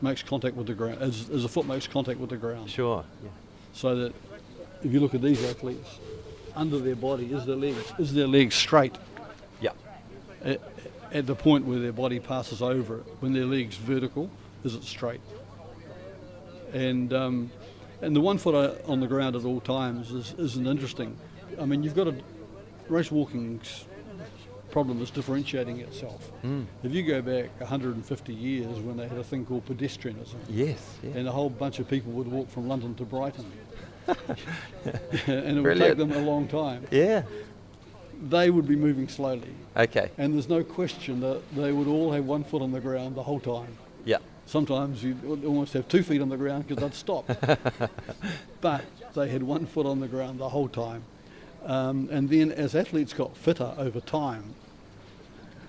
makes contact with the ground, as the foot makes contact with the ground. Sure. Yeah. So that if you look at these athletes, under their body is their legs straight Yeah. at the point where their body passes over it. When their leg's vertical, is it straight? And the 1 foot on the ground at all times isn't interesting. I mean, you've got race walking's problem is differentiating itself. If you go back 150 years when they had a thing called pedestrianism, Yes. Yeah. and a whole bunch of people would walk from London to Brighton, and it would Brilliant. take them a long time, Yeah. they would be moving slowly. Okay. And there's no question that they would all have 1 foot on the ground the whole time. Yeah. Sometimes you'd almost have 2 feet on the ground because they'd stop. But they had 1 foot on the ground the whole time. And then as athletes got fitter over time,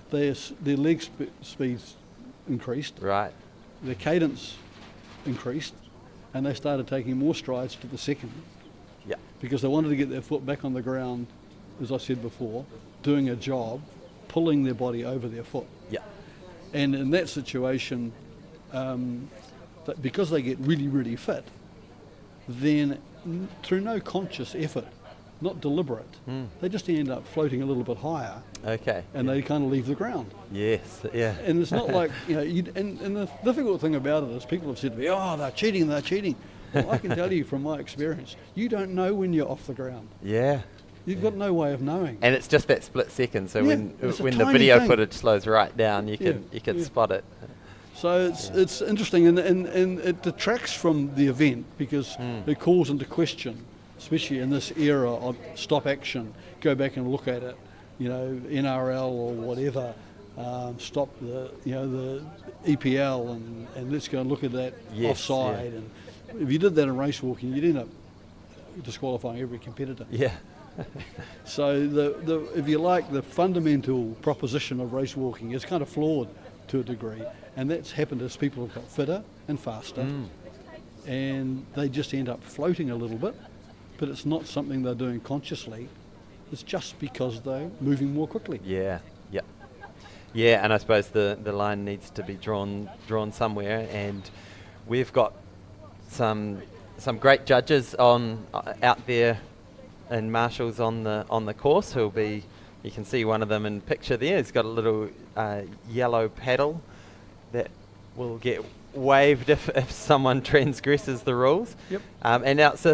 their leg speeds increased, Right. their cadence increased, and they started taking more strides to the second Yeah. because they wanted to get their foot back on the ground, as I said before, doing a job, pulling their body over their foot. Yeah. And in that situation, that because they get really, really fit, then through no conscious effort, not deliberate, they just end up floating a little bit higher, Okay. and they kind of leave the ground. Yes. Yeah. And it's not like, and the difficult thing about it is people have said to me, oh, they're cheating. Well, I can tell you from my experience, you don't know when you're off the ground. Yeah. You've got no way of knowing. And it's just that split second. So Yeah, when it's a the tiny video thing. footage slows right down, you can Yeah. spot it. So it's interesting, and it detracts from the event because it calls into question, especially in this era of stop action, go back and look at it, NRL or whatever, stop the EPL and let's go and look at that Yes, offside. And if you did that in race walking, you'd end up disqualifying every competitor. Yeah. So the if you like, the fundamental proposition of race walking is kind of flawed to a degree, and that's happened as people have got fitter and faster, and they just end up floating a little bit, but it's not something they're doing consciously. It's just because they're moving more quickly. Yeah. Yeah. Yeah. And I suppose the line needs to be drawn somewhere, and we've got some great judges out there in marshals on the course who'll be. You can see one of them in picture there. He's got a little yellow paddle that will get waved if someone transgresses the rules. Yep. And now it's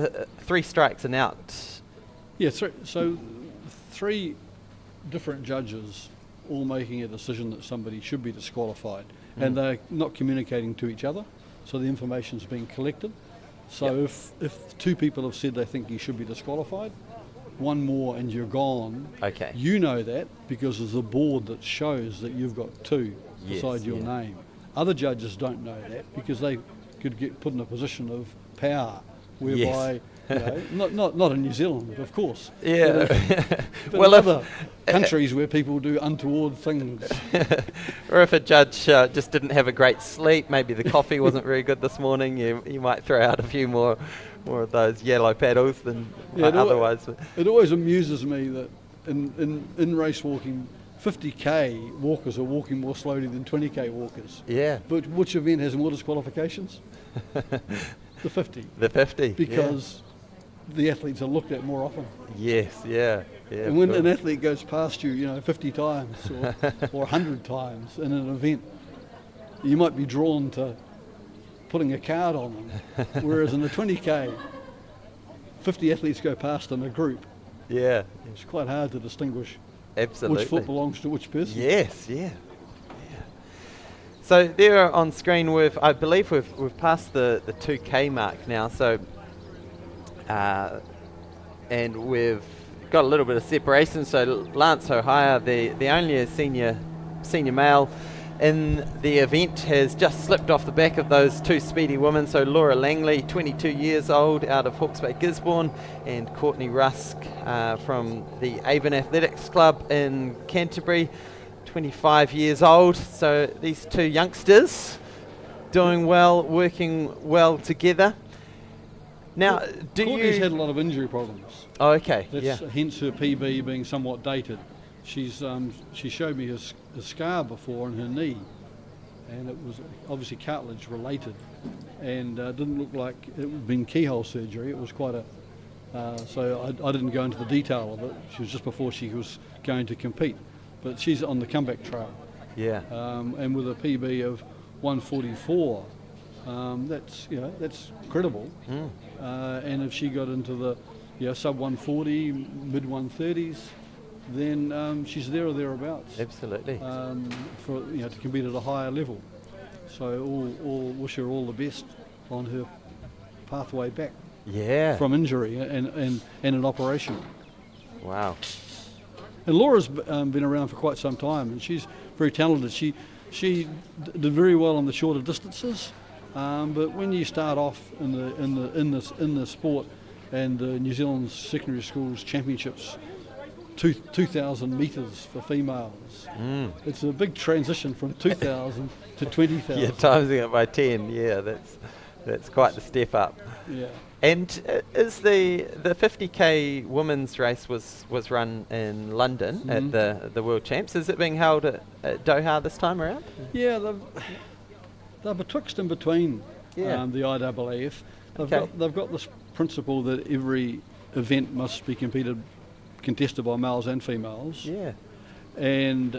3 strikes and out. Yeah. So 3 different judges all making a decision that somebody should be disqualified, and they're not communicating to each other, so the information's being collected. So if 2 people have said they think you should be disqualified, 1 more and you're gone. Okay. You know that because there's a board that shows that you've got 2 Yes, beside your yeah. name. Other judges don't know that because they could get put in a position of power whereby, not in New Zealand, of course. Yeah. But Well, in if- other countries where people do untoward things. Or if a judge just didn't have a great sleep, maybe the coffee wasn't very good this morning, you might throw out a few more of those yellow paddles than otherwise. It always amuses me that in race walking, 50k walkers are walking more slowly than 20k walkers. Yeah. But which event has more disqualifications? The 50. The 50. Because the athletes are looked at more often. Yes, yeah. And when an athlete goes past you, 50 times or 100 times in an event, you might be drawn to putting a card on them. Whereas in the 20k, 50 athletes go past in a group. Yeah. It's quite hard to distinguish Absolutely. which foot belongs to which person. Yes, yeah. So there on screen, I believe we've passed the 2K mark now. So, and we've got a little bit of separation. So Lance O'Hire, the only senior male in the event, has just slipped off the back of those 2 speedy women. So Laura Langley, 22 years old, out of Hawke's Bay, Gisborne, and Courtney Rusk from the Avon Athletics Club in Canterbury, 25 years old. So these 2 youngsters doing well, working well together. Now, Courtney's had a lot of injury problems. Oh, okay. That's hence her PB being somewhat dated. She showed me a scar before on her knee, and it was obviously cartilage related, and didn't look like it had been keyhole surgery. It was quite a so I didn't go into the detail of it. She was just before she was going to compete, but she's on the comeback trail. Yeah. And with a PB of 144, that's credible. And if she got into the sub 140, mid 130s, then she's there or thereabouts. Absolutely. For to compete at a higher level. So all wish her all the best on her pathway back. Yeah. From injury and an operation. Wow. And Laura's been around for quite some time, and she's very talented. She did very well on the shorter distances, but when you start off in the sport, and New Zealand secondary schools championships, 2,000 metres for females, it's a big transition from 2,000 to 20,000. Yeah, timesing it by 10. Yeah, that's quite the step up. Yeah. And is the 50k women's race was run in London at the World Champs? Is it being held at Doha this time around? Yeah, they're betwixt and between the IAAF. They've got this principle that every event must be contested by males and females. Yeah. And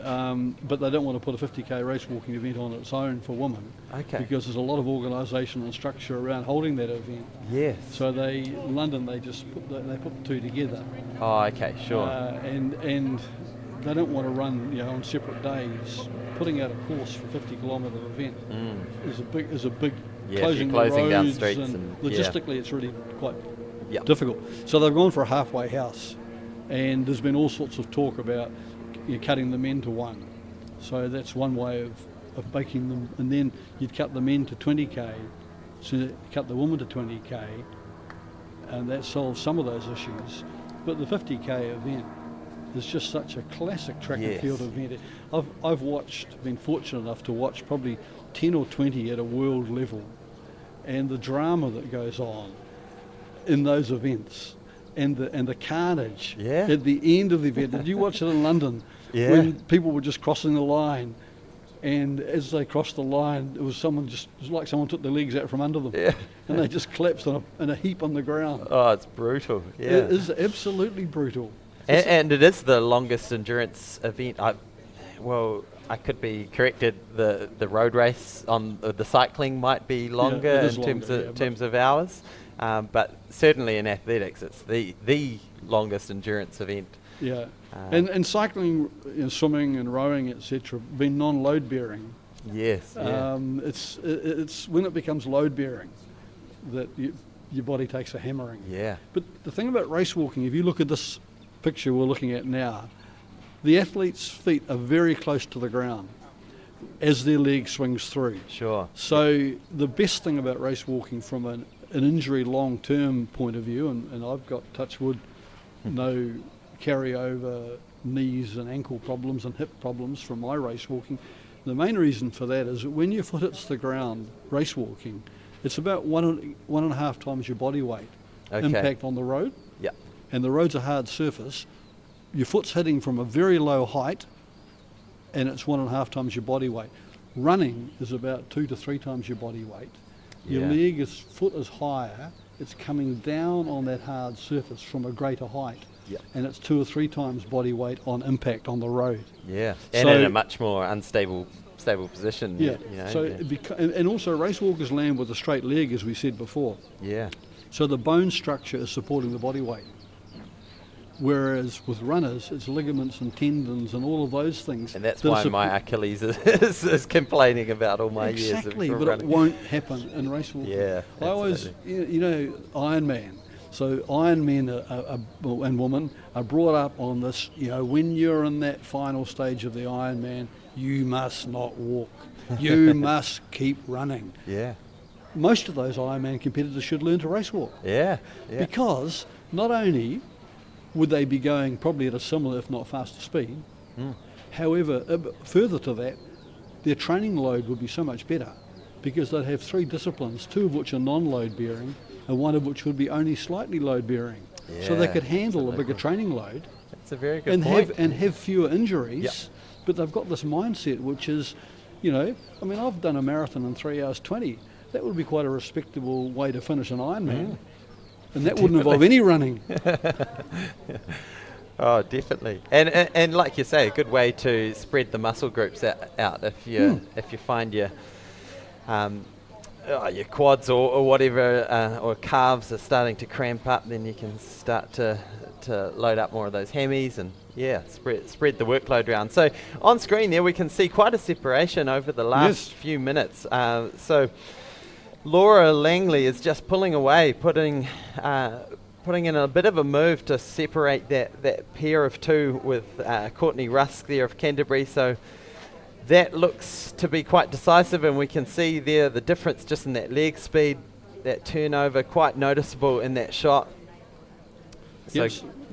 but they don't want to put a 50k race walking event on its own for women, because there's a lot of organisation and structure around holding that event. Yes. So London they put the two together. Oh, okay, sure. And they don't want to run on separate days. Putting out a course for 50-kilometre event is a big closing closing down roads streets and logistically it's really quite Yep. difficult. So they've gone for a halfway house, and there's been all sorts of talk about cutting the men to one. So that's one way of making them, and then you'd cut the men to 20k, so you cut the women to 20k, and that solves some of those issues. But the 50k event is just such a classic track and field event. I've been fortunate enough to watch probably 10 or 20 at a world level, and the drama that goes on in those events, and the carnage at the end of the event. Did you watch it in London? Yeah. When people were just crossing the line, and as they crossed the line, it was like someone took their legs out from under them, and they just collapsed in a heap on the ground. Oh, it's brutal. Yeah. It is absolutely brutal. And it is the longest endurance event. I could be corrected. The road race on the cycling might be longer in terms of hours, but certainly in athletics, it's the longest endurance event. Yeah, and cycling, swimming and rowing, etc., being non-load bearing. Yes. It's when it becomes load bearing that your body takes a hammering. Yeah. But the thing about race walking, if you look at this picture we're looking at now, the athlete's feet are very close to the ground as their leg swings through. Sure. So the best thing about race walking from an injury long-term point of view, and I've got, touch wood, no carryover knees and ankle problems and hip problems from my race walking. The main reason for that is that when your foot hits the ground race walking, it's about one and a half times your body weight impact on the road. Yeah. And the road's a hard surface. Your foot's hitting from a very low height, and it's 1.5 times your body weight. Running is about 2 to 3 times your body weight. Your foot is higher, it's coming down on that hard surface from a greater height. Yep. And it's 2 or 3 times body weight on impact on the road. Yeah, and in a much more unstable position. Yeah. And also race walkers land with a straight leg, as we said before. Yeah. So the bone structure is supporting the body weight. Whereas with runners, it's ligaments and tendons and all of those things. And that's why my Achilles is complaining about all my years of running. But it won't happen in race walking. Yeah, I always, Ironman. So Ironmen and women are brought up on this, when you're in that final stage of the Ironman, you must not walk. You must keep running. Yeah. Most of those Ironman competitors should learn to race walk. Yeah. Because not only would they be going probably at a similar, if not faster speed, however, further to that, their training load would be so much better because they'd have 3 disciplines, 2 of which are non-load bearing, and 1 of which would be only slightly load bearing. So they could handle a bigger training load. That's a very good point. And have fewer injuries. But they've got this mindset which is, you know, I mean, I've done a marathon in 3 hours 20. That would be quite a respectable way to finish an Ironman. And that wouldn't involve any running. Oh, definitely. And like you say, a good way to spread the muscle groups out. If you find your quads or whatever or calves are starting to cramp up, then you can start to load up more of those hammies and spread the workload around. So on screen there we can see quite a separation over the last few minutes. So Laura Langley is just pulling away, putting in a bit of a move to separate that pair of two with Courtney Rusk there of Canterbury. So that looks to be quite decisive, and we can see there the difference just in that leg speed, that turnover, quite noticeable in that shot. So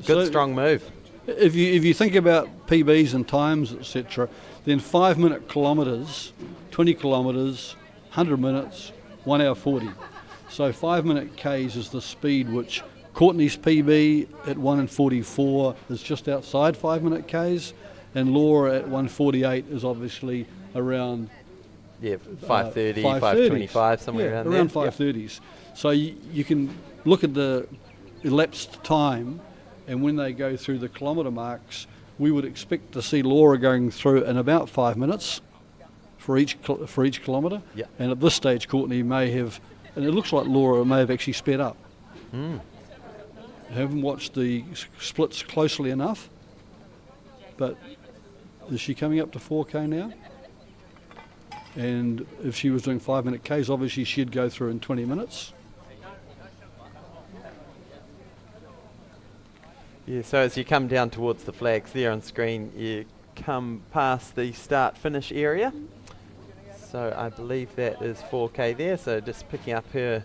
good, strong move. If you think about PBs and times, etc., then 5 minute kilometres, 20 kilometres, 100 minutes, 1 hour 40. So 5 minute Ks is the speed which Courtney's PB at 1:44 is just outside 5 minute Ks, and Laura at 1:48 is obviously around 5:30, 5:25, somewhere around there. Around 5:30s. So you can look at the elapsed time, and when they go through the kilometre marks, we would expect to see Laura going through in about 5 minutes for each kilometre. Yep. And at this stage, Courtney may have, and it looks like Laura may have actually sped up. I haven't watched the splits closely enough, but is she coming up to 4K now? And if she was doing 5 minute Ks, obviously she'd go through in 20 minutes. Yeah, so as you come down towards the flags there on screen, you come past the start finish area. So I believe that is 4K there, so just picking up her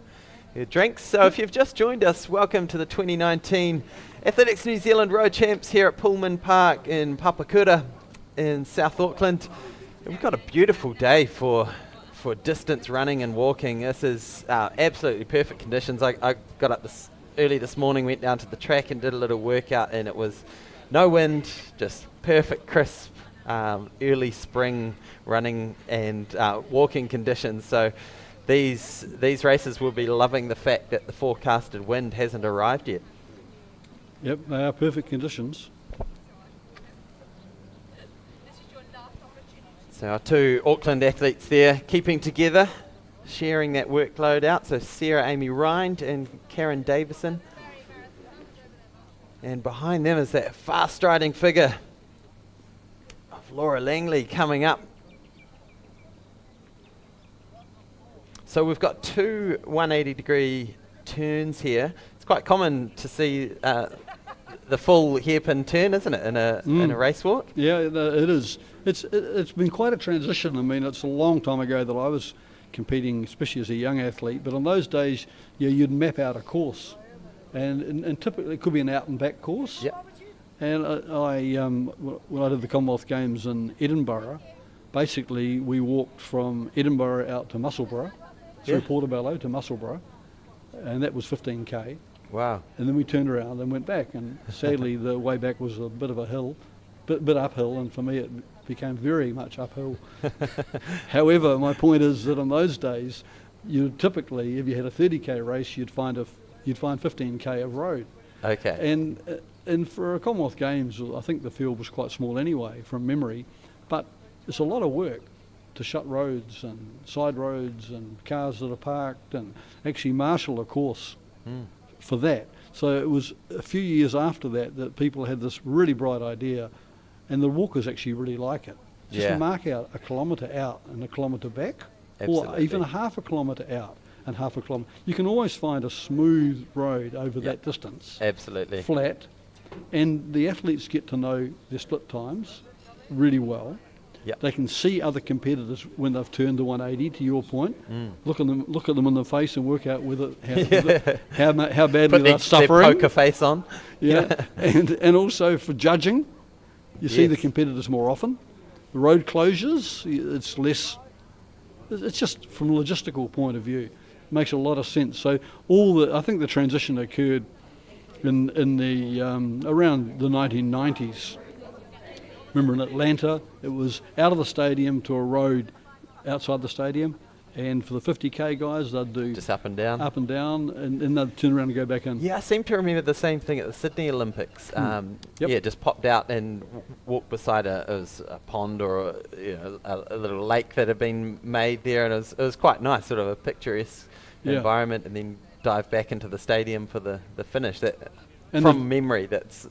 drinks. So if you've just joined us, welcome to the 2019 Athletics New Zealand Road Champs here at Pulman Park in Papakura in South Auckland. We've got a beautiful day for distance running and walking. This is absolutely perfect conditions. I got up early this morning, went down to the track and did a little workout, and it was no wind, just perfect crisp early spring running and walking conditions. So these races will be loving the fact that the forecasted wind hasn't arrived yet. Yep, they are perfect conditions. So our two Auckland athletes there keeping together, sharing that workload out. So Sarah Amy Rind and Karen Davison. And behind them is that fast striding figure of Laura Langley coming up. So we've got two 180-degree turns here. It's quite common to see the full hairpin turn, isn't it, in a race walk? Yeah, it is. It's been quite a transition. I mean, it's a long time ago that I was competing, especially as a young athlete. But in those days, you'd map out a course, and typically it could be an out and back course. Yep. And when I did the Commonwealth Games in Edinburgh, basically we walked from Edinburgh out to Musselburgh, through Portobello to Musselburgh, and that was 15k. Wow. And then we turned around and went back, and sadly the way back was a bit of a hill, bit uphill, and for me it became very much uphill. However, my point is that in those days, you typically, if you had a 30k race, you'd find 15k of road. Okay. And for a Commonwealth Games, I think the field was quite small anyway, from memory, but it's a lot of work to shut roads and side roads and cars that are parked, and actually marshal a course for that. So it was a few years after that people had this really bright idea, and the walkers actually really like it. Just mark out a kilometre out and a kilometre back, or even half a kilometre out and half a kilometre. You can always find a smooth road over that distance. Absolutely. Flat. And the athletes get to know their split times really well. Yep. They can see other competitors when they've turned to 180, to your point. Look at them in the face and work out how badly they're suffering. Their poker face on. Yeah. and also for judging, you see the competitors more often. The road closures, it's less. It's just from a logistical point of view, it makes a lot of sense. So I think the transition occurred in the around the 1990s. Remember in Atlanta, it was out of the stadium to a road outside the stadium, and for the 50k guys, they'd do Just up and down. and then they'd turn around and go back in. Yeah, I seem to remember the same thing at the Sydney Olympics. Yep. Yeah, just popped out and walked beside a pond or a little lake that had been made there, and it was quite nice, sort of a picturesque environment, and then dive back into the stadium for the finish. That And from memory, that's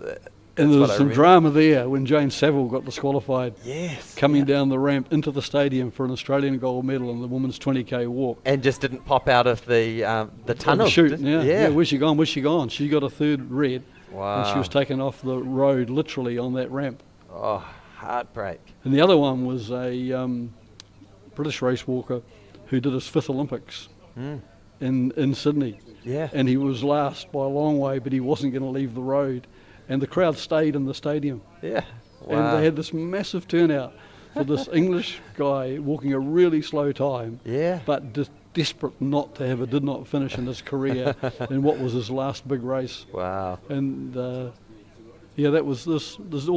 and there what was I some remember. drama there when Jane Saville got disqualified. Yes, Coming down the ramp into the stadium for an Australian gold medal in the women's 20k walk. and just didn't pop out of the tunnel. Shoot, did- yeah. Where's she gone? Where's she gone? She got a third red, Wow. and she was taken off the road literally on that ramp. Oh, heartbreak. And the other one was a British race walker who did his 5th Olympics in Sydney. Yeah. And he was last by a long way, but he wasn't going to leave the road. And the crowd stayed in the stadium. Yeah. Wow. And they had this massive turnout for this English guy walking a really slow time, Yeah. but just desperate not to have did not finish in his career in what was his last big race. Wow. And that was this. There's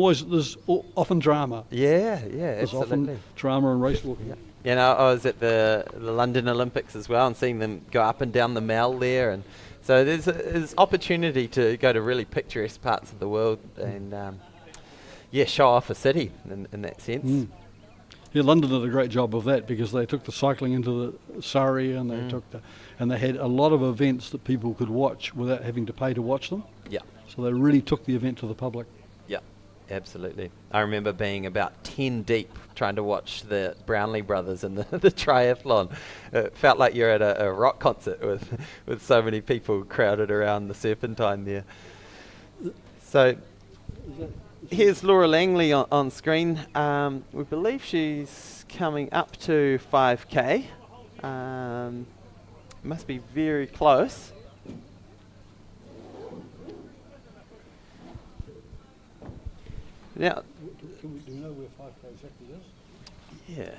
often drama. Yeah, There's absolutely. often drama in race walking. Yeah. You know, I was at the London Olympics as well and seeing them go up and down the Mall there, and so there's opportunity to go to really picturesque parts of the world and show off a city in that sense. Yeah, London did a great job of that because they took the cycling into the Surrey, and they had a lot of events that people could watch without having to pay to watch them. Yeah. So they really took the event to the public. Yeah, absolutely. I remember being about 10 deep trying to watch the Brownlee brothers in the triathlon. It felt like you're at a rock concert with so many people crowded around the Serpentine there. So here's Laura Langley on screen. We believe she's coming up to 5k. Must be very close. Now, Do we know where 5k exactly is? yeah.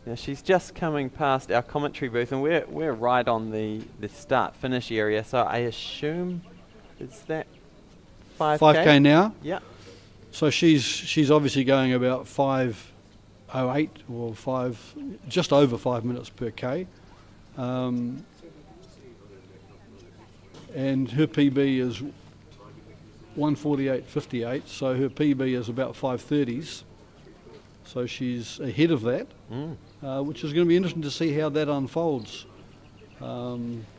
Now she's just coming past our commentary booth, and we're right on the start-finish area. So I assume is that 5k? 5k now. Yeah. So she's obviously going about 5:08 or just over 5 minutes per k. And her PB is 1:48.58, so her PB is about 5:30s. So she's ahead of that, which is going to be interesting to see how that unfolds.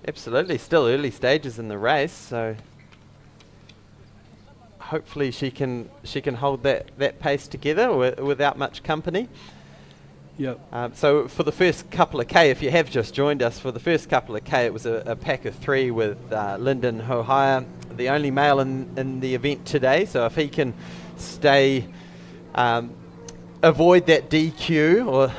Absolutely, still early stages in the race, so hopefully she can hold that pace together without much company. Yeah. So for the first couple of K, if you have just joined us, for the first couple of K, it was a pack of 3 with Lyndon Hohaya, the only male in the event today. So if he can avoid that DQ,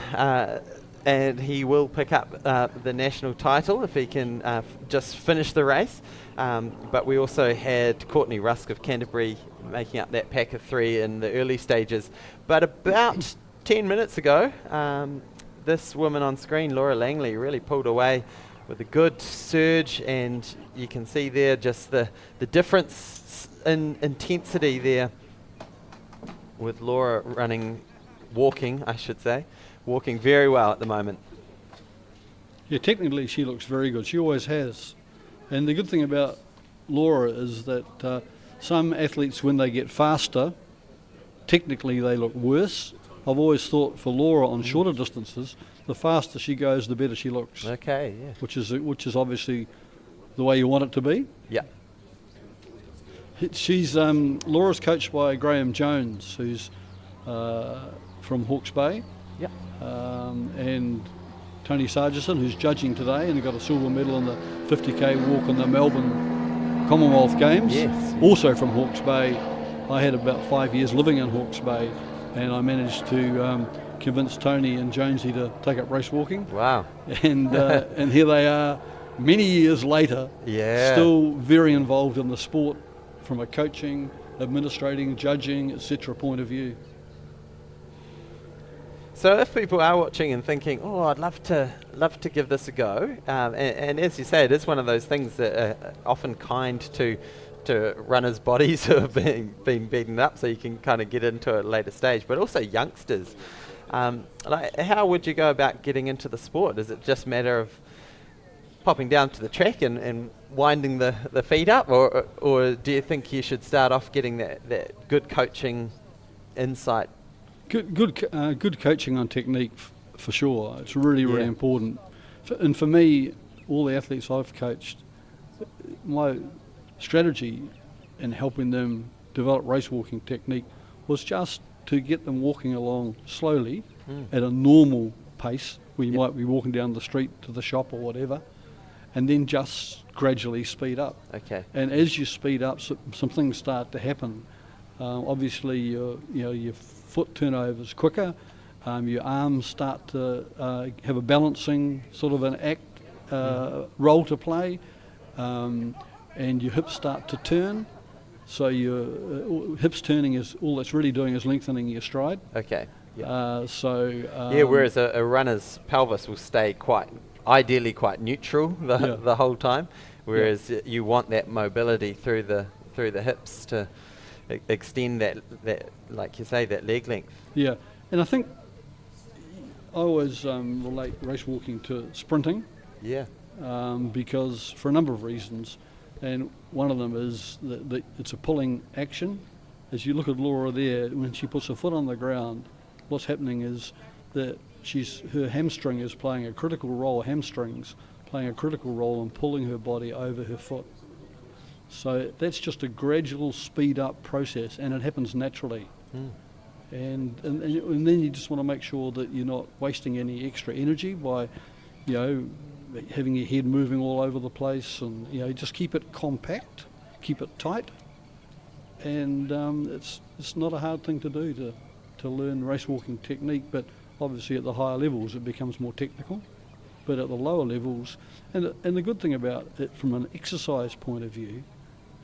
and he will pick up the national title if he can just finish the race. But we also had Courtney Rusk of Canterbury making up that pack of 3 in the early stages. But about 10 minutes ago, this woman on screen, Laura Langley, really pulled away with a good surge, and you can see there just the difference in intensity there with Laura walking very well at the moment. Yeah, technically she looks very good. She always has. And the good thing about Laura is that some athletes, when they get faster, technically they look worse. I've always thought for Laura on shorter distances, the faster she goes, the better she looks. Okay, yeah. Which is obviously the way you want it to be. Yeah. She's Laura's coached by Graham Jones, who's from Hawke's Bay. Yeah. And Tony Sargison, who's judging today and got a silver medal in the 50k walk in the Melbourne Commonwealth Games. Yes. Also from Hawke's Bay. I had about 5 years living in Hawke's Bay, and I managed to convince Tony and Jonesy to take up race walking. Wow. And and here they are, many years later, still very involved in the sport from a coaching, administrating, judging, etc. point of view. So if people are watching and thinking, oh, I'd love to give this a go, and as you say, it is one of those things that are often kind to to runners' bodies who have been beaten up, so you can kind of get into it at a later stage, but also youngsters. Like, how would you go about getting into the sport? Is it just a matter of popping down to the track and winding the feet up, or do you think you should start off getting that good coaching insight? Good coaching on technique for sure. It's really important. And for me, all the athletes I've coached, my strategy in helping them develop race walking technique was just to get them walking along slowly at a normal pace, where you might be walking down the street to the shop or whatever, and then just gradually speed up. Okay. And as you speed up, some things start to happen. Obviously, your foot turnover is quicker. Your arms start to have a balancing sort of an act role to play, and your hips start to turn. So your hips turning is all that's really doing is lengthening your stride. Okay. Whereas a runner's pelvis will stay ideally quite neutral the whole time, whereas you want that mobility through the hips to extend that, like you say, that leg length. Yeah, and I think I always relate race walking to sprinting. Yeah. Because for a number of reasons, and one of them is that it's a pulling action. As you look at Laura there, when she puts her foot on the ground, what's happening is that her hamstring is playing a critical role, hamstrings playing a critical role in pulling her body over her foot. So that's just a gradual speed up process, and it happens naturally. And then you just want to make sure that you're not wasting any extra energy by, having your head moving all over the place, and just keep it compact, keep it tight, and it's not a hard thing to do to learn race walking technique. But obviously at the higher levels it becomes more technical, but at the lower levels, and the good thing about it from an exercise point of view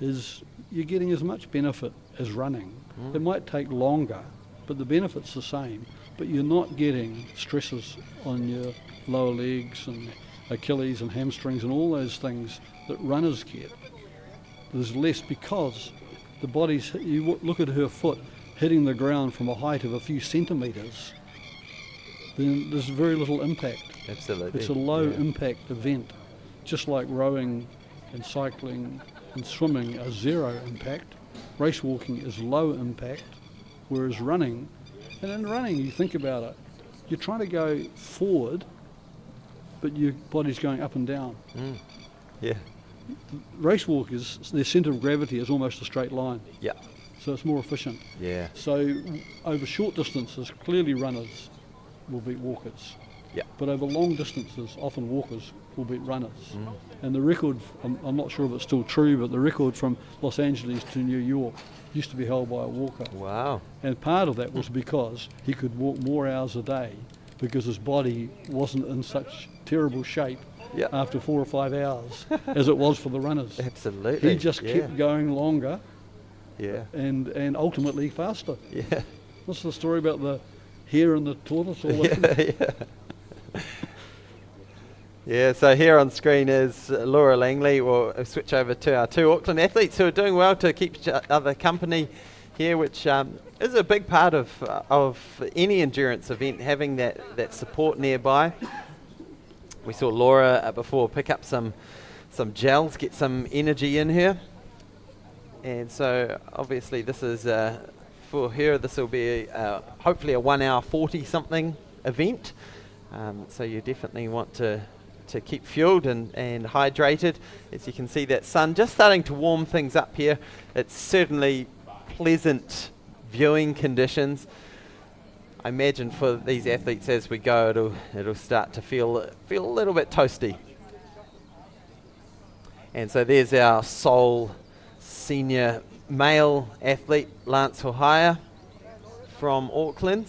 is you're getting as much benefit as running. It might take longer, but the benefit's the same, but you're not getting stresses on your lower legs and Achilles and hamstrings and all those things that runners get. There's less because the body's, you look at her foot hitting the ground from a height of a few centimetres, then there's very little impact. Absolutely. It's a low impact event, just like rowing and cycling and swimming are zero impact. Race walking is low impact, whereas running, and in running you think about it, you're trying to go forward, but your body's going up and down. Yeah. Race walkers, their centre of gravity is almost a straight line. Yeah. So it's more efficient. Yeah. So over short distances, clearly runners will beat walkers. Yeah. But over long distances, often walkers will beat runners. And the record, I'm not sure if it's still true, but the record from Los Angeles to New York used to be held by a walker. Wow. And part of that was because he could walk more hours a day because his body wasn't in such terrible shape after 4 or 5 hours as it was for the runners. Absolutely. He just kept going longer and ultimately faster. Yeah. What's the story about the hare and the tortoise? Yeah, so here on screen is Laura Langley. We'll switch over to our two Auckland athletes who are doing well to keep each other company here, which is a big part of any endurance event, having that support nearby. We saw Laura before pick up some gels, get some energy in her. And so obviously this is, for her, this will be hopefully a 1 hour 40 something event. So you definitely want to keep fueled and hydrated. As you can see, that sun just starting to warm things up here. It's certainly pleasant viewing conditions. I imagine for these athletes as we go, it'll start to feel a little bit toasty. And so there's our sole senior male athlete, Lance Hohaya from Auckland,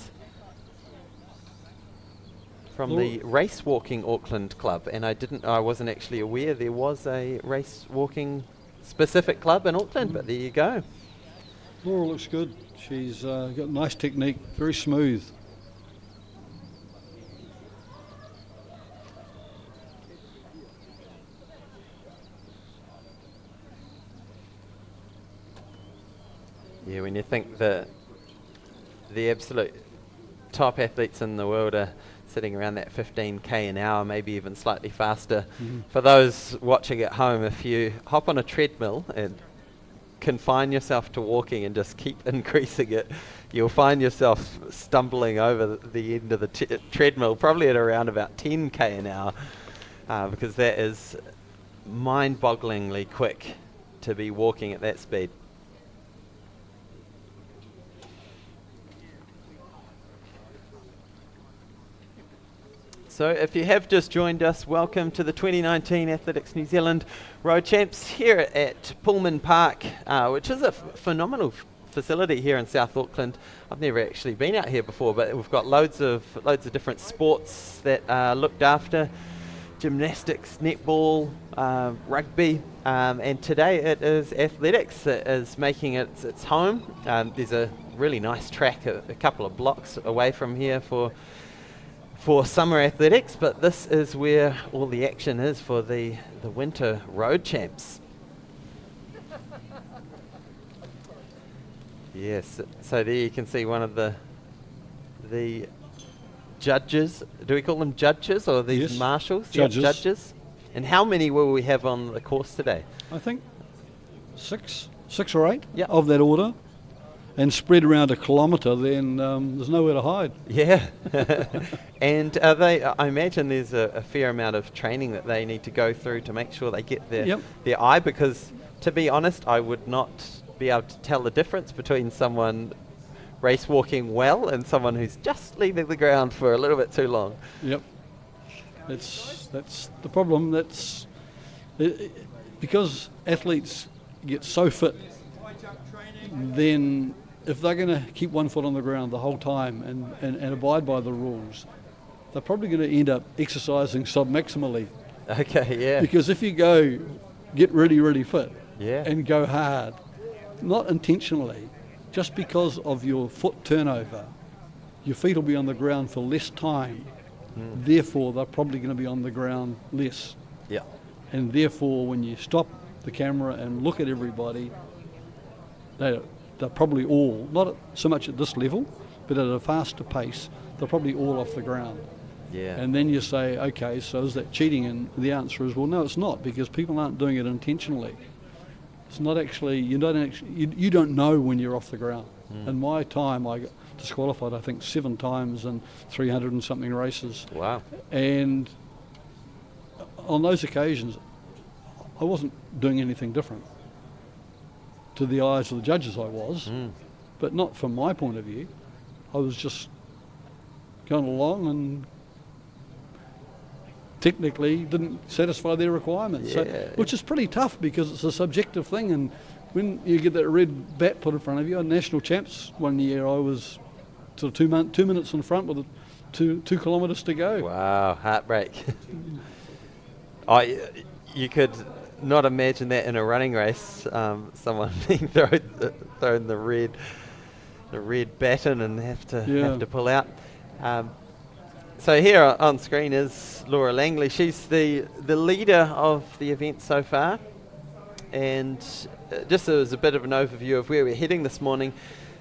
from the Race Walking Auckland Club. And I wasn't actually aware there was a race walking specific club in Auckland, but there you go. Laura looks good. She's got nice technique, very smooth. Yeah, when you think that the absolute top athletes in the world are sitting around that 15k an hour, maybe even slightly faster. For those watching at home, if you hop on a treadmill and confine yourself to walking and just keep increasing it, you'll find yourself stumbling over the end of the treadmill, probably at around about 10k an hour, because that is mind-bogglingly quick to be walking at that speed. So if you have just joined us, welcome to the 2019 Athletics New Zealand Road Champs here at Pulman Park, which is a phenomenal facility here in South Auckland. I've never actually been out here before, but we've got loads of different sports that are looked after: gymnastics, netball, rugby, and today it is athletics that is making its home. There's a really nice track a couple of blocks away from here for summer athletics, but this is where all the action is for the winter road champs. Yes, so there you can see one of the judges. Do we call them judges, or these Yes. marshals? Judges. Yeah, judges. And how many will we have on the course today? I think six or eight Yep. of that order, and spread around a kilometre, then there's nowhere to hide. Yeah. And are they, I imagine there's a fair amount of training that they need to go through to make sure they get their eye, because to be honest, I would not be able to tell the difference between someone race walking well and someone who's just leaving the ground for a little bit too long. Yep. That's the problem. Because athletes get so fit, then if they're going to keep one foot on the ground the whole time and abide by the rules, they're probably going to end up exercising submaximally. Okay, yeah. Because if you get really, really fit and go hard, not intentionally, just because of your foot turnover, your feet will be on the ground for less time. Therefore, they're probably going to be on the ground less. Yeah. And therefore, when you stop the camera and look at everybody, they're probably all, not so much at this level, but at a faster pace, they're probably all off the ground. Yeah. And then you say, okay, so is that cheating? And the answer is, well, no, it's not, because people aren't doing it intentionally. It's not actually, you don't know when you're off the ground. In my time, I got disqualified, I think, 7 times in 300 and something races. Wow. And on those occasions, I wasn't doing anything different. To the eyes of the judges, I was, but not from my point of view. I was just going along and technically didn't satisfy their requirements, which is pretty tough because it's a subjective thing. And when you get that red bat put in front of you, on national champs one year, I was sort of 2 minutes in front with 2 kilometres to go. Wow, heartbreak. You could not imagine that in a running race, someone being thrown the red baton and have to pull out. So here on screen is Laura Langley. She's the leader of the event so far, and just as a bit of an overview of where we're heading this morning,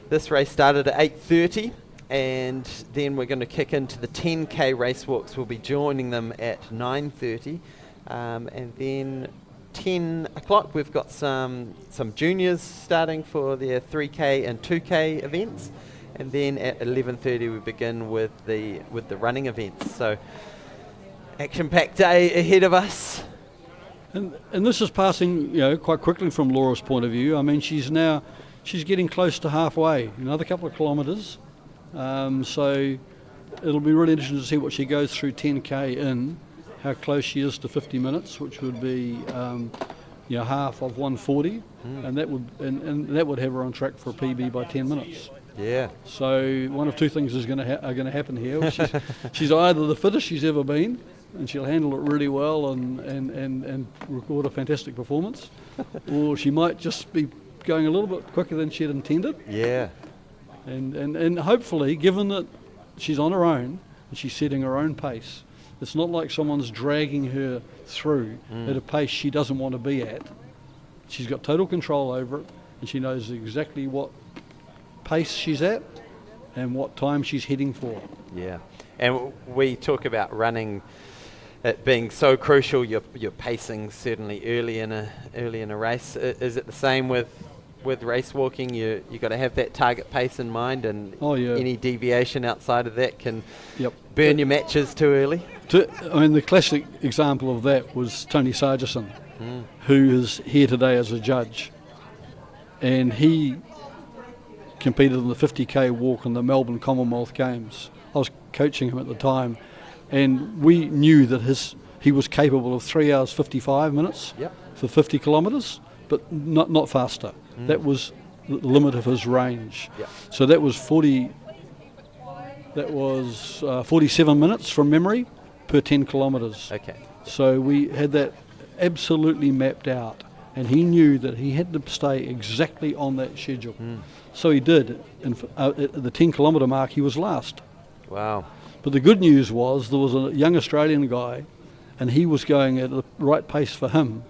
this race started at 8:30, and then we're going to kick into the 10k race walks. We'll be joining them at 9:30, and then 10 o'clock we've got some juniors starting for their 3k and 2k events, and then at 11:30 we begin with the running events. So action-packed day ahead of us. And this is passing, quite quickly from Laura's point of view. I mean, she's getting close to halfway, another couple of kilometres. So it'll be really interesting to see what she goes through 10k in, how close she is to 50 minutes, which would be half of 140, and that would have her on track for a PB by 10 minutes. Yeah. So one of two things are going to happen here. She's either the fittest she's ever been, and she'll handle it really well and record a fantastic performance, or she might just be going a little bit quicker than she'd intended. Yeah. And hopefully, given that she's on her own and she's setting her own pace, it's not like someone's dragging her through at a pace she doesn't want to be at. She's got total control over it, and she knows exactly what pace she's at and what time she's heading for. Yeah, and we talk about running, it being so crucial. Your pacing certainly early in a race. Is it the same with race walking? You got to have that target pace in mind, and any deviation outside of that can burn your matches too early. The classic example of that was Tony Sargison, who is here today as a judge, and he competed in the 50k walk in the Melbourne Commonwealth Games. I was coaching him at the time, and we knew that he was capable of 3 hours 55 minutes for 50 kilometres, but not faster. That was the limit of his range. So that was 47 minutes from memory per 10 kilometres. Okay. So we had that absolutely mapped out, and he knew that he had to stay exactly on that schedule. So he did, and at the 10 kilometre mark he was last. Wow. But the good news was there was a young Australian guy, and he was going at the right pace for him.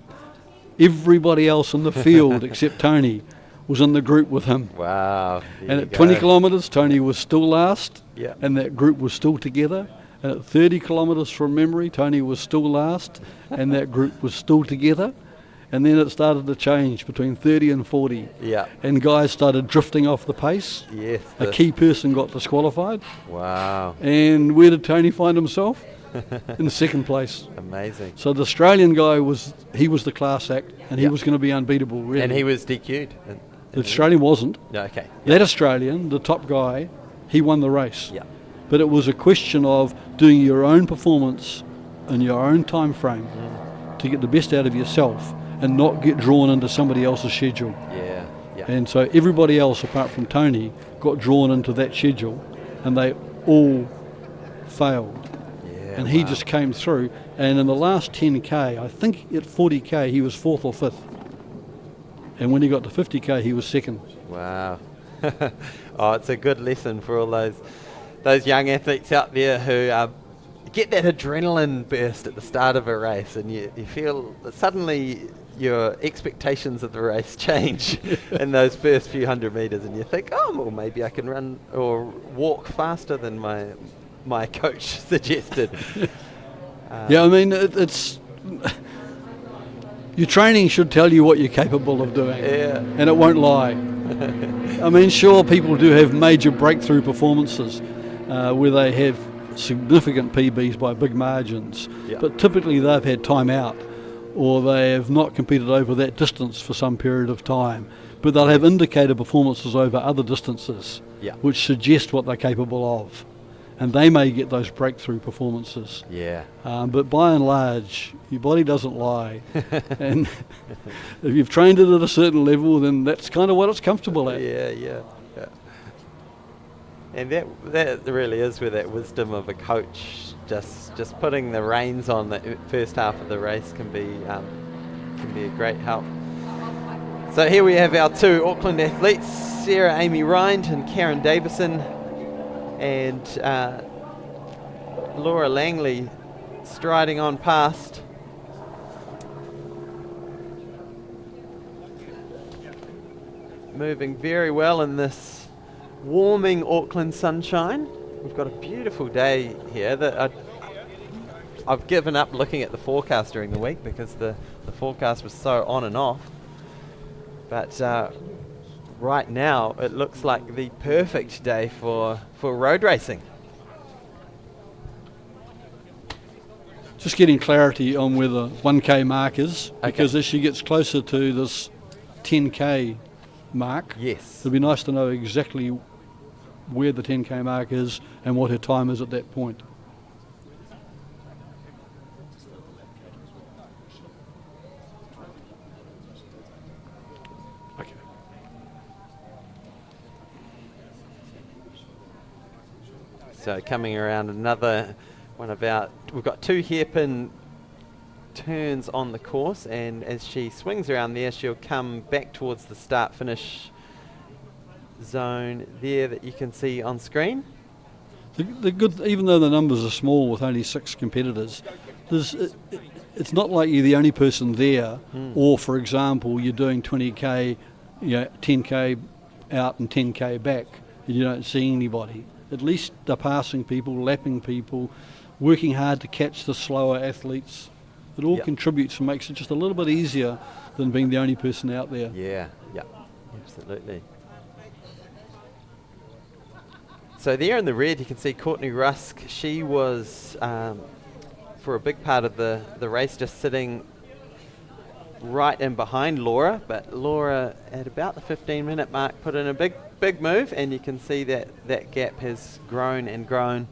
Everybody else in the field except Tony was in the group with him. Wow. And at 20 kilometres, Tony was still last, and that group was still together. And at 30 kilometres from memory, Tony was still last, and that group was still together. And then it started to change between 30 and 40. And guys started drifting off the pace. Yes. A key person got disqualified. Wow. And where did Tony find himself? In second place. Amazing. So the Australian guy was the class act, and he was going to be unbeatable, really. And he was DQ'd. The Australian wasn't. No, okay. That Australian, the top guy, he won the race. Yeah. But it was a question of doing your own performance in your own time frame to get the best out of yourself and not get drawn into somebody else's schedule. Yeah. And so everybody else, apart from Tony, got drawn into that schedule, and they all failed. And he just came through, and in the last 10k, I think at 40k he was 4th or 5th, and when he got to 50k he was 2nd. Wow. Oh, it's a good lesson for all those young athletes out there who get that adrenaline burst at the start of a race, and you feel that suddenly your expectations of the race change in those first few 100 metres, and you think, oh, well, maybe I can run or walk faster than my coach suggested. It's your training should tell you what you're capable of doing, and it won't lie. Sure, people do have major breakthrough performances where they have significant PBs by big margins, but typically they've had time out, or they have not competed over that distance for some period of time, but they'll have indicator performances over other distances which suggest what they're capable of. And they may get those breakthrough performances. But by and large, your body doesn't lie. And if you've trained it at a certain level, then that's kind of what it's comfortable at. Yeah. And that really is where that wisdom of a coach, just putting the reins on the first half of the race can be a great help. So here we have our two Auckland athletes, Sarah Amy Rind and Karen Davison, and Laura Langley striding on past. Moving very well in this warming Auckland sunshine. We've got a beautiful day here. I've given up looking at the forecast during the week because the forecast was so on and off. But right now it looks like the perfect day for road racing. Just getting clarity on where the 1k mark is, because as she gets closer to this 10k mark, it'll be nice to know exactly where the 10k mark is and what her time is at that point. So coming around another one we've got two hairpin turns on the course, and as she swings around there, she'll come back towards the start-finish zone there that you can see on screen. The good, even though the numbers are small with only 6 competitors, it's not like you're the only person there, or for example, you're doing 20k, 10k out and 10k back and you don't see anybody. At least they're passing people, lapping people, working hard to catch the slower athletes. It all contributes and makes it just a little bit easier than being the only person out there. Yeah, absolutely. So there in the red you can see Courtney Rusk. She was, for a big part of the race, just sitting right in behind Laura, but Laura at about the 15-minute mark put in a big move, and you can see that gap has grown and grown.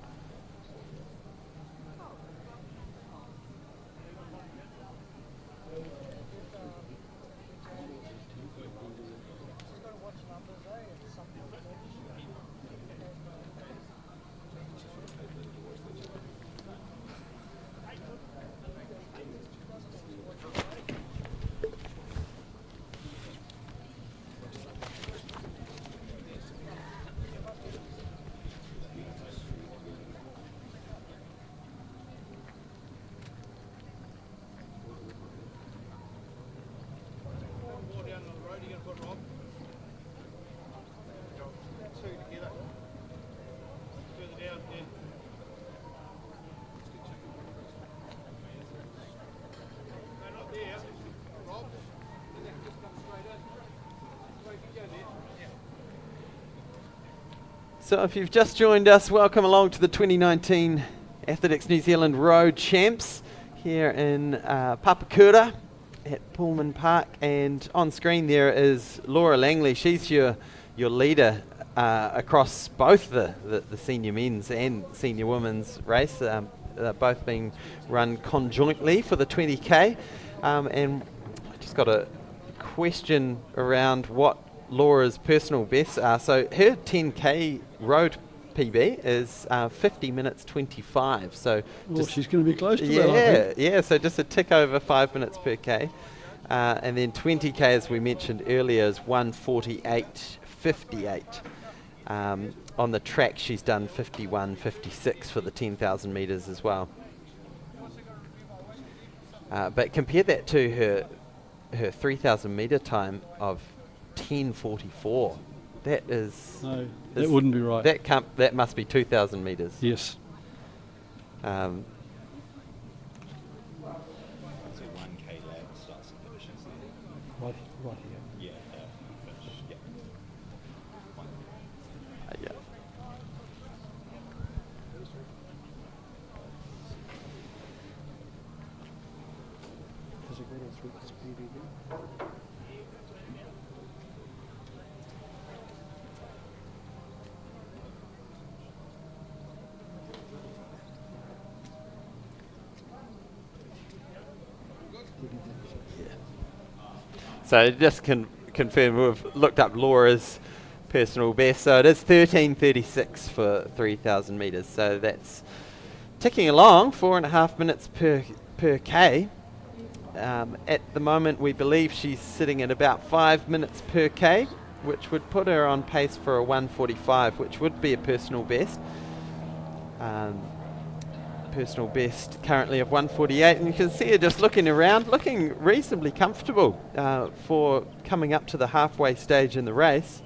So if you've just joined us, welcome along to the 2019 Athletics New Zealand Road Champs here in Papakura at Pulman Park. And on screen there is Laura Langley. She's your leader across both the senior men's and senior women's race. They're both being run conjointly for the 20k. And I just got a question around what Laura's personal best are. So her 10k road PB is 50 minutes 25. So she's going to be close to that, I think. Yeah. So just a tick over 5 minutes per k, and then 20k, as we mentioned earlier, is 1:48.58. On the track, she's done 51.56 for the 10,000 meters as well. But compare that to her 3,000 meter time of 10:44. That is... No, that wouldn't be right. That must be 2,000 meters. Yes. So 1k lap starts and finishes there. Right here. Yeah, finish. Yeah. Yeah. Has it got a 3 PB there? So just confirm, we've looked up Laura's personal best. So it is 13:36 for 3,000 meters. So that's ticking along, 4.5 minutes per k. At the moment, we believe she's sitting at about 5 minutes per k, which would put her on pace for a 1:45, which would be a personal best. Personal best currently of 1:48, and you can see her just looking around, looking reasonably comfortable for coming up to the halfway stage in the race.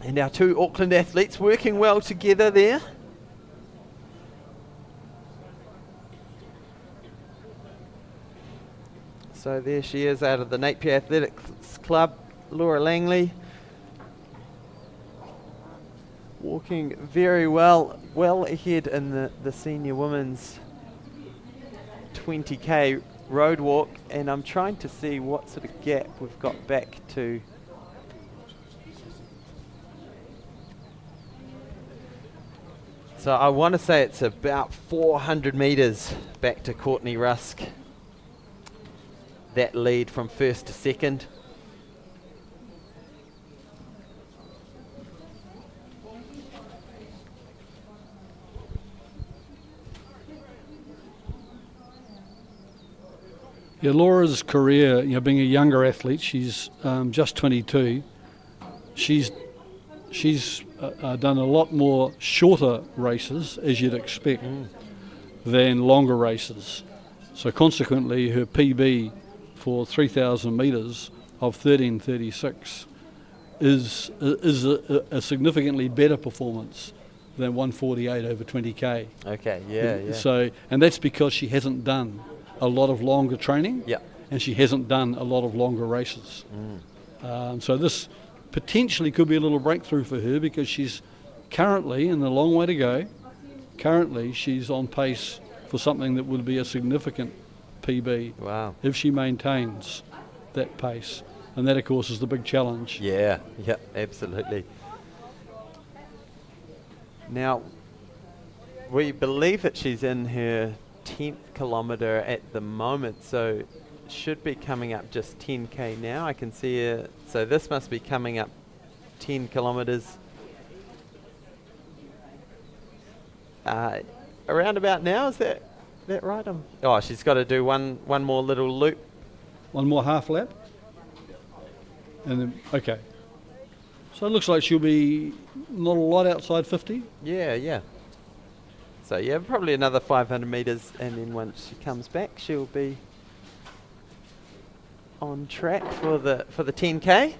And our two Auckland athletes working well together there. So there she is out of the Napier Athletics Club, Laura Langley. Walking very well ahead in the senior women's 20k road walk, and I'm trying to see what sort of gap we've got back to. So I want to say it's about 400 meters back to Courtney Rusk. That lead from first to second. Yeah, Laura's career, being a younger athlete, she's just 22. She's done a lot more shorter races, as you'd expect, than longer races. So consequently, her PB for 3,000 metres of 13:36 is a significantly better performance than 148 over 20k. Okay, yeah. So, and that's because she hasn't done a lot of longer training, Yeah. and she hasn't done a lot of longer races. So this potentially could be a little breakthrough for her, because she's currently, in a long way to go, currently she's on pace for something that would be a significant PB. Wow. If she maintains that pace. And that, of course, is the big challenge. Yeah, absolutely. Now, we believe that she's in her 10th kilometre at the moment, so should be coming up just 10k now. I can see her. So this must be coming up 10 kilometres around about now. Is that right? Oh, she's got to do one more little loop. One more half lap. And then, okay. So it looks like she'll be not a lot outside 50. Yeah. So yeah, probably another 500 metres, and then once she comes back, she'll be on track for the 10k.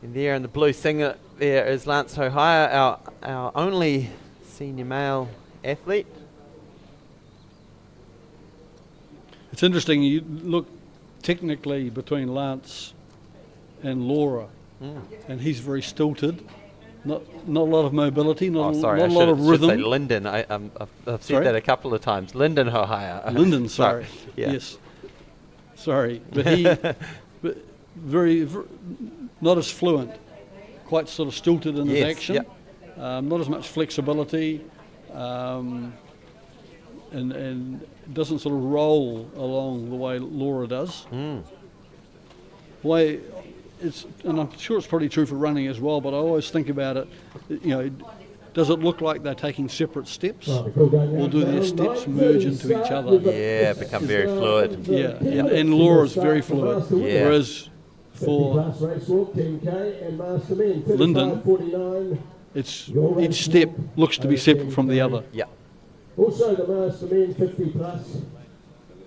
And there in the blue singlet, there is Lance Hohaya, our only senior male athlete. It's interesting. You look technically between Lance and Laura, and he's very stilted. Not a lot of mobility, not a lot of rhythm. I should say Lyndon. I've said that a couple of times. Lyndon Hohaya. Lyndon, sorry. Yeah. Yes. Sorry, but he very not as fluent, quite sort of stilted in his action. Yep. Not as much flexibility, and doesn't sort of roll along the way Laura does. And I'm sure it's probably true for running as well, but I always think about it, does it look like they're taking separate steps, or do their steps merge into each other? Yeah, become very fluid. Yeah, and Laura's very fluid, whereas for Lyndon, each step looks to be separate from the other. Yeah. Also the Master Men 50 plus.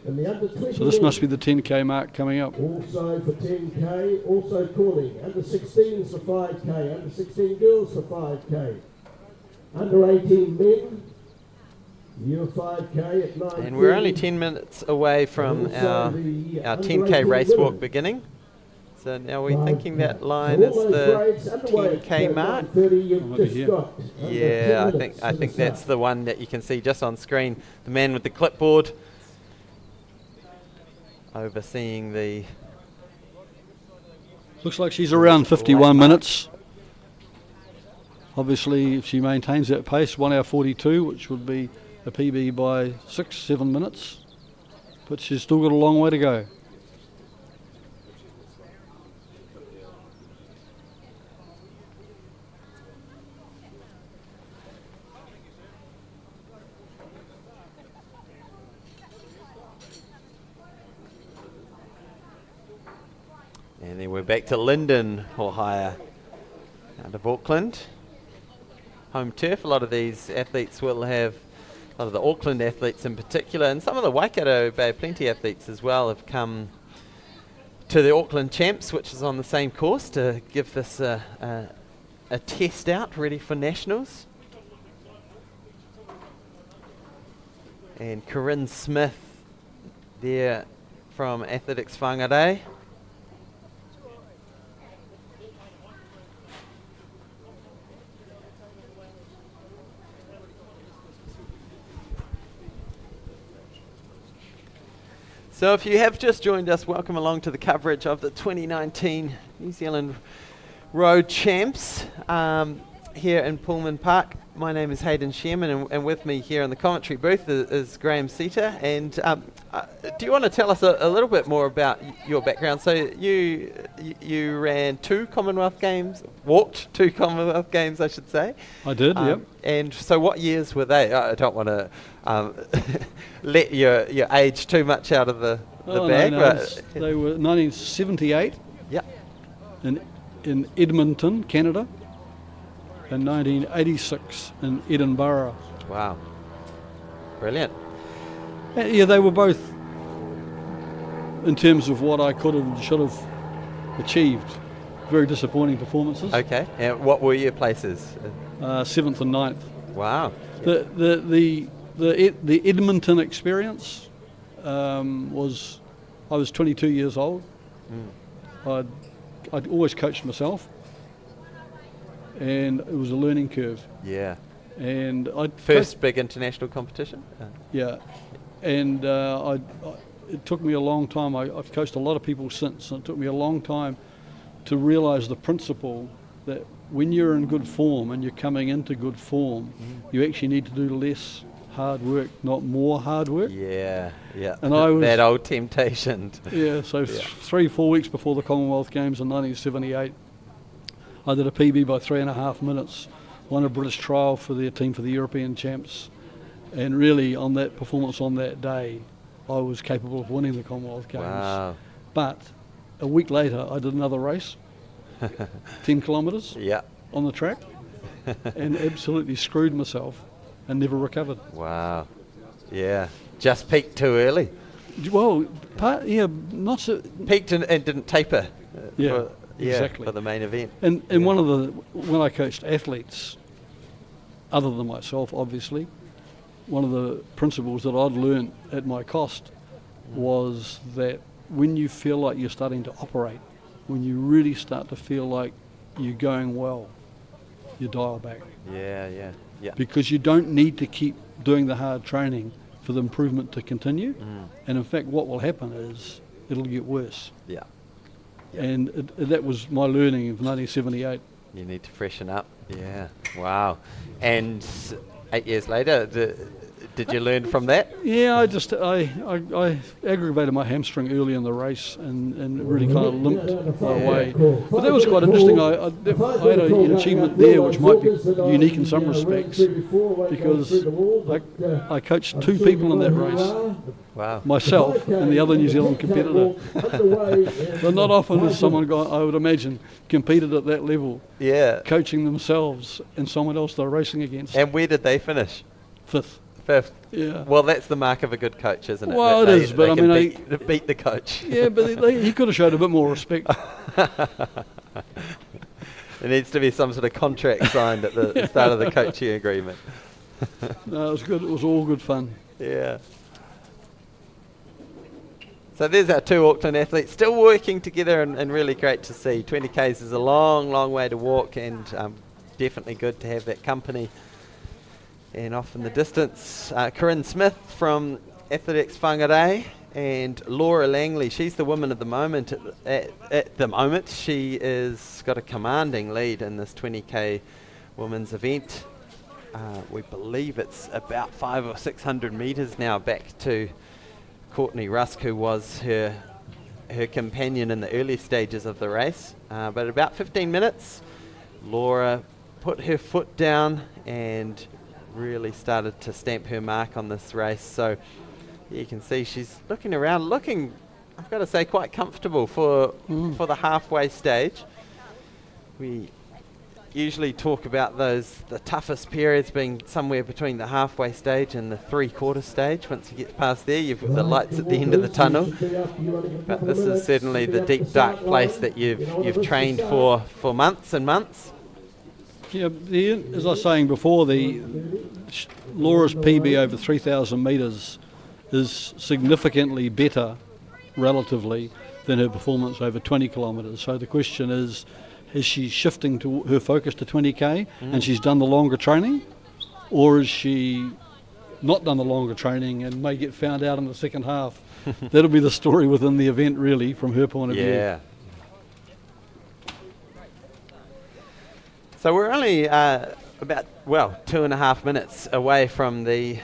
And the under 20 So this must be the 10k mark coming up. Also for 10k, also calling. Under 16s for 5k, under 16 girls for 5k. Under 18 men, year 5k at 9. And we're only 10 minutes away from our 10k race walk beginning. So now we're thinking that line is the 10k mark. Yeah, I think that's the one that you can see just on screen. The man with the clipboard overseeing the... Looks like she's around 51 minutes. Obviously, if she maintains that pace, 1 hour 42, which would be a PB by 6-7 minutes. But she's still got a long way to go. And then we're back to Lyndon Hohaya out of Auckland. Home turf. A lot of these athletes will have, a lot of the Auckland athletes in particular, and some of the Waikato Bay Plenty athletes as well, have come to the Auckland Champs, which is on the same course, to give this a test out, ready for nationals. And Corinne Smith there from Athletics Whangarei. So if you have just joined us, welcome along to the coverage of the 2019 New Zealand Road Champs here in Pulman Park. My name is Hayden Sherman, and with me here in the commentary booth is Graham Seta. And do you want to tell us a little bit more about your background? So you ran 2 Commonwealth Games, walked 2 Commonwealth Games, I should say. I did, yep. And so what years were they? I don't want to let your age too much out of the bag. No, but they were 1978 in Edmonton, Canada, and 1986 in Edinburgh. Wow. Brilliant. Yeah, they were both, in terms of what I could have, should have achieved very disappointing performances. Okay. And what were your places? 7th and 9th. Wow. The Edmonton experience was, I was 22 years old. I'd always coached myself, and it was a learning curve. Yeah. And First big international competition? Yeah, and it took me a long time. I've coached a lot of people since, and it took me a long time to realise the principle that when you're in good form and you're coming into good form, you actually need to do less hard work, not more hard work. Yeah. And I was that old temptation. Yeah, so 3-4 weeks before the Commonwealth Games in 1978, I did a PB by 3.5 minutes, won a British trial for their team for the European champs, and really on that performance on that day, I was capable of winning the Commonwealth Games. Wow. But a week later, I did another race, 10 kilometres on the track, and absolutely screwed myself and never recovered. Wow. Yeah. Just peaked too early. Well, not so. Peaked and didn't taper. Exactly. For the main event. And when I coached athletes, other than myself, obviously, one of the principles that I'd learned at my cost was that when you feel like you're starting to operate, when you really start to feel like you're going well, you dial back. Yeah. Because you don't need to keep doing the hard training for the improvement to continue. And in fact, what will happen is it'll get worse. Yeah. And that was my learning of 1978. You need to freshen up. Yeah. Wow. And 8 years later, did you learn from that? Yeah, I aggravated my hamstring early in the race and really kind of limped my way. But that was quite interesting. I had an achievement there which might be unique in some respects, because I coached 2 people in that race. Wow. Myself and the other New Zealand competitor. But not often has someone, I would imagine, competed at that level, coaching themselves and someone else they're racing against. And where did they finish? 5th. 5th. Yeah. Well, that's the mark of a good coach, isn't it? Well, it is, but I mean, beat the coach. Yeah, but he could have showed a bit more respect. There needs to be some sort of contract signed at the start of the coaching agreement. No, it was good. It was all good fun. Yeah. So there's our 2 Auckland athletes still working together, and really great to see. 20Ks is a long, long way to walk, and definitely good to have that company. And off in the distance, Corinne Smith from Athletics Whangarei and Laura Langley. She's the woman of the moment. At the moment, she is got a commanding lead in this 20K women's event. We believe it's about 500 or 600 metres now back to Courtney Rusk, who was her companion in the early stages of the race. But about 15 minutes, Laura put her foot down and really started to stamp her mark on this race. So you can see she's looking around, I've got to say, quite comfortable for the halfway stage. We usually talk about the toughest periods being somewhere between the halfway stage and the 3/4 stage. Once you get past there, you've got the lights at the end of the tunnel. But this is certainly the deep, dark place that you've trained for months and months. Yeah, as I was saying before, Laura's PB over 3,000 metres is significantly better, relatively, than her performance over 20 kilometres. So the question is she shifting to her focus to 20K and she's done the longer training, or is she not done the longer training and may get found out in the second half? That'll be the story within the event, really, from her point of view. Yeah. So we're only about 2.5 minutes away from the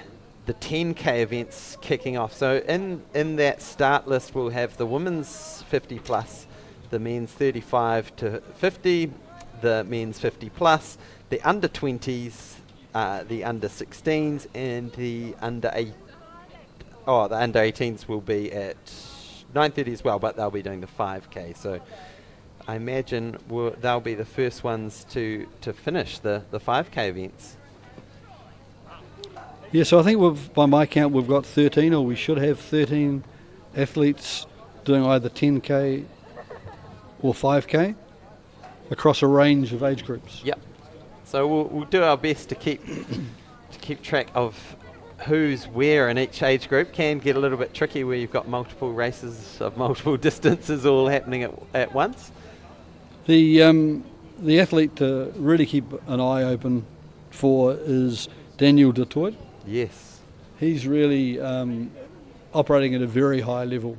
10K events kicking off. So in that start list, we'll have the women's 50 plus, the men's 35 to 50, the men's 50 plus, the under 20s, the under 16s, and the under 18s will be at 9:30 as well, but they'll be doing the 5K. So I imagine they'll be the first ones to finish the 5K events. Yeah, so I think by my count we've got 13, or we should have 13 athletes doing either 10K or 5K across a range of age groups. Yep. So we'll do our best to keep track of who's where in each age group. Can get a little bit tricky where you've got multiple races of multiple distances all happening at once. The athlete to really keep an eye open for is Daniel du Toit. Yes. He's really operating at a very high level.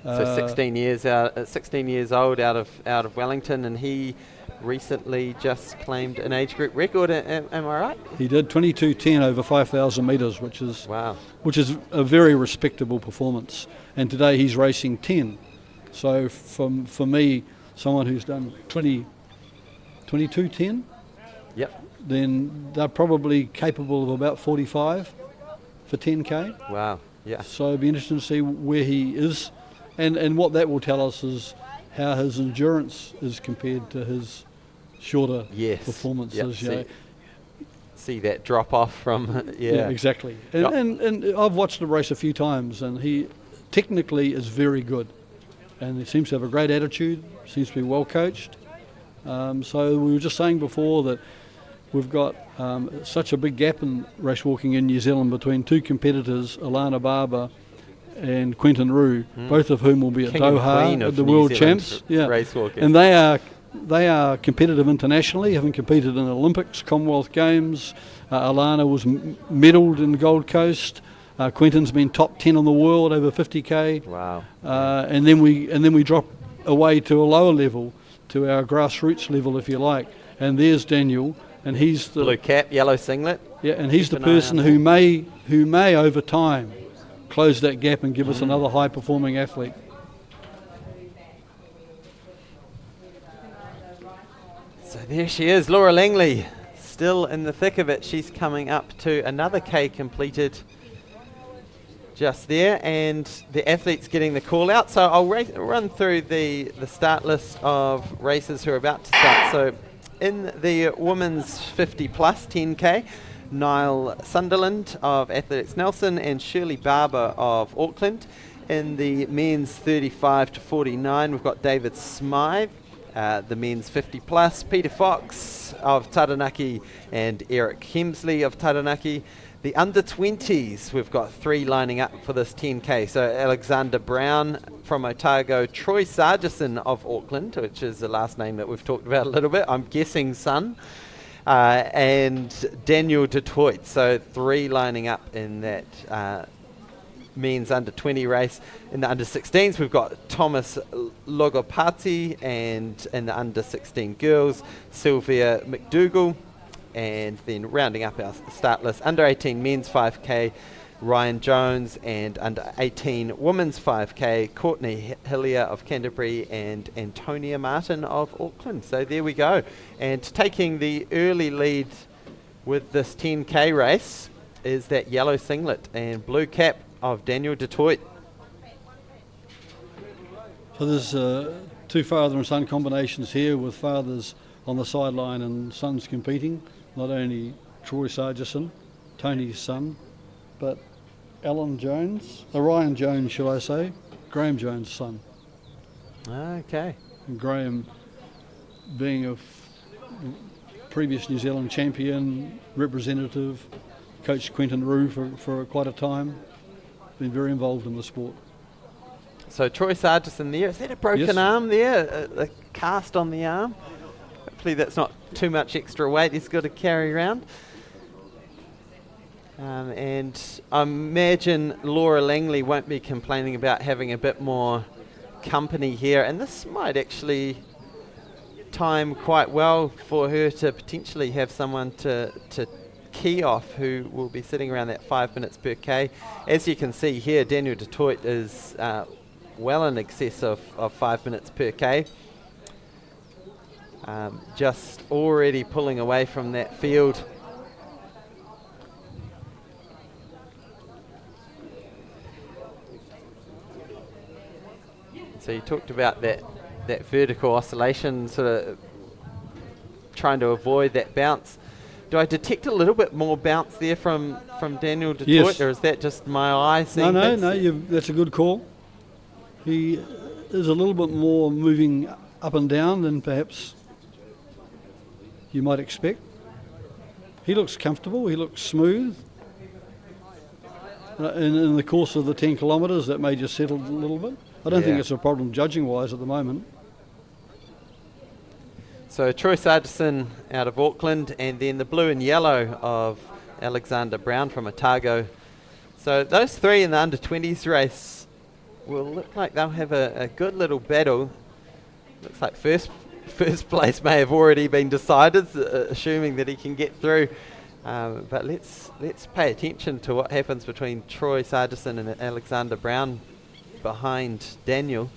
So 16 years old out of Wellington, and he recently just claimed an age group record. Am I right? He did 22:10 over 5,000 metres, which is wow, which is a very respectable performance. And today he's racing 10. So for me, someone who's done 22:10, yep, then they're probably capable of about 45 for 10K. Wow, yeah. So it'd be interesting to see where he is, and what that will tell us is how his endurance is compared to his shorter performances. Yep. See that drop off from yeah, exactly. And I've watched the race a few times, and he technically is very good, and he seems to have a great attitude. Seems to be well coached. So we were just saying before that we've got such a big gap in race walking in New Zealand between two competitors, Alana Barber and Quentin Roux, both of whom will be at King Doha at the World Champs. Race walking. And they are competitive internationally, having competed in Olympics, Commonwealth Games. Alana was medalled in Gold Coast. Quentin's been top 10 in the world over 50k. Wow. And then we drop away to a lower level, to our grassroots level, if you like. And there's Daniel, and he's the blue cap, yellow singlet. Yeah, and he's the person who may over time close that gap and give us another high performing athlete. So there she is, Laura Langley, still in the thick of it. She's coming up to another K completed just there, and the athlete's getting the call out. So I'll run through the start list of races who are about to start. So in the women's 50 plus 10K, Niall Sunderland of Athletics Nelson and Shirley Barber of Auckland. In the men's 35 to 49, we've got David Smythe. The men's 50 plus, Peter Fox of Taranaki and Eric Hemsley of Taranaki. The under 20s, we've got 3 lining up for this 10K. So Alexander Brown from Otago, Troy Sargison of Auckland, which is the last name that we've talked about a little bit, I'm guessing son, and Daniel du Toit. So 3 lining up in that men's under 20 race. In the under 16s, we've got Thomas Logopati, and in the under 16 girls, Sylvia McDougall. And then rounding up our start list, under 18 men's 5K, Ryan Jones, and under 18 women's 5K, Courtney Hillier of Canterbury and Antonia Martin of Auckland. So there we go. And taking the early lead with this 10K race is that yellow singlet and blue cap of Daniel du Toit. So there's 2 father and son combinations here, with fathers on the sideline and sons competing. Not only Troy Sargison, Tony's son, but Ryan Jones, shall I say, Graham Jones' son. Okay. And Graham, being a previous New Zealand champion, representative, coached Quentin Roux for quite a time, been very involved in the sport. So Troy Sargison there, is that a broken arm there, a cast on the arm? Hopefully that's not too much extra weight he's got to carry around. And I imagine Laura Langley won't be complaining about having a bit more company here, and this might actually time quite well for her to potentially have someone to key off who will be sitting around that 5 minutes per K. As you can see here, Daniel du Toit is well in excess of 5 minutes per K. Just already pulling away from that field. So you talked about that vertical oscillation, sort of trying to avoid that bounce. Do I detect a little bit more bounce there from Daniel du Toit, or is that just my eye seeing No, that's a good call. He is a little bit more moving up and down than perhaps you might expect. He looks comfortable, he looks smooth. In the course of the 10 kilometres, that may just settle a little bit. I don't think it's a problem judging-wise at the moment. So Troy Sargison out of Auckland, and then the blue and yellow of Alexander Brown from Otago. So those three in the under-20s race will look like they'll have a good little battle. Looks like first place may have already been decided, assuming that he can get through. But let's pay attention to what happens between Troy Sargison and Alexander Brown behind Daniel.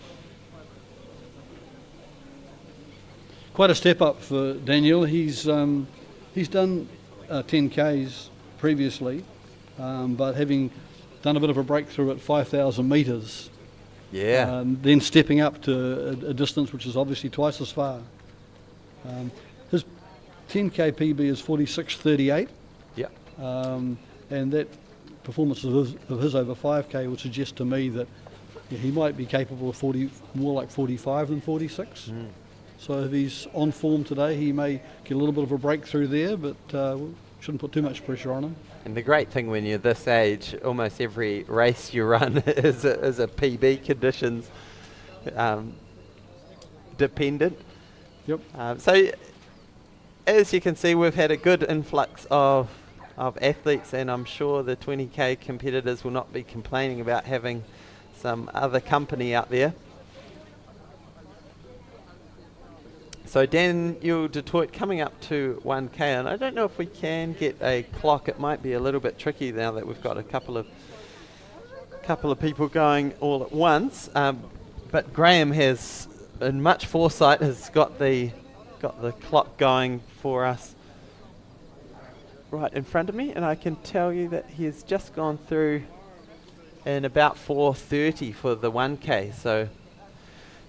Quite a step up for Daniel. He's done 10Ks previously, but having done a bit of a breakthrough at 5,000 metres, then stepping up to a distance which is obviously twice as far. His 10K PB is 46.38. Yep. And that performance of his over 5K would suggest to me that he might be capable of more like 45 than 46. So if he's on form today, he may get a little bit of a breakthrough there, but shouldn't put too much pressure on him. And the great thing when you're this age, almost every race you run is a PB conditions dependent. Yep. So as you can see, we've had a good influx of athletes, and I'm sure the 20K competitors will not be complaining about having some other company out there. So Daniel Detroit coming up to 1K, and I don't know if we can get a clock. It might be a little bit tricky now that we've got a couple of people going all at once. But Graham has, in much foresight, has got the clock going for us right in front of me, and I can tell you that he has just gone through in about 4:30 for the 1K. So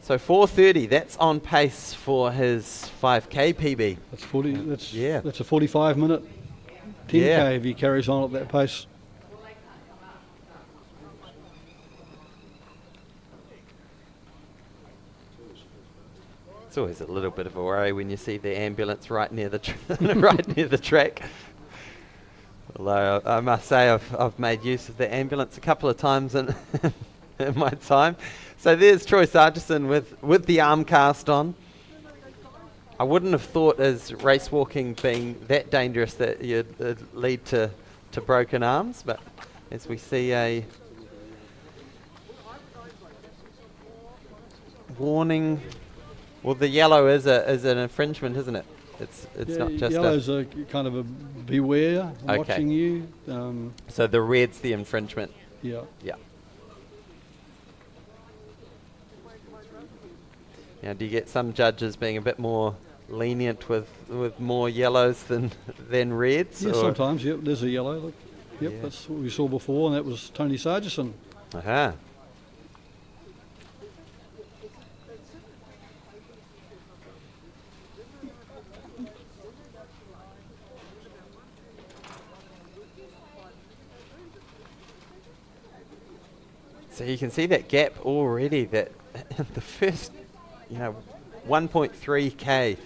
4:30, that's on pace for his 5K PB. That's a 45-minute 10K if he carries on at that pace. It's always a little bit of a worry when you see the ambulance right near the right near the track. Although I must say I've made use of the ambulance a couple of times in my time. So there's Troy Sargison with the arm cast on. I wouldn't have thought as race walking being that dangerous that you'd lead to broken arms, but as we see a warning, well, the yellow is an infringement, isn't it? It's not just yellow's a kind of a beware, I'm watching you. So the red's the infringement. Yeah. Now, do you get some judges being a bit more lenient with more yellows than reds? Yeah, sometimes. Yep, there's a yellow. Look. Yep, that's what we saw before, and that was Tony Sargison. Aha. So you can see that gap already, that the first 1.3K,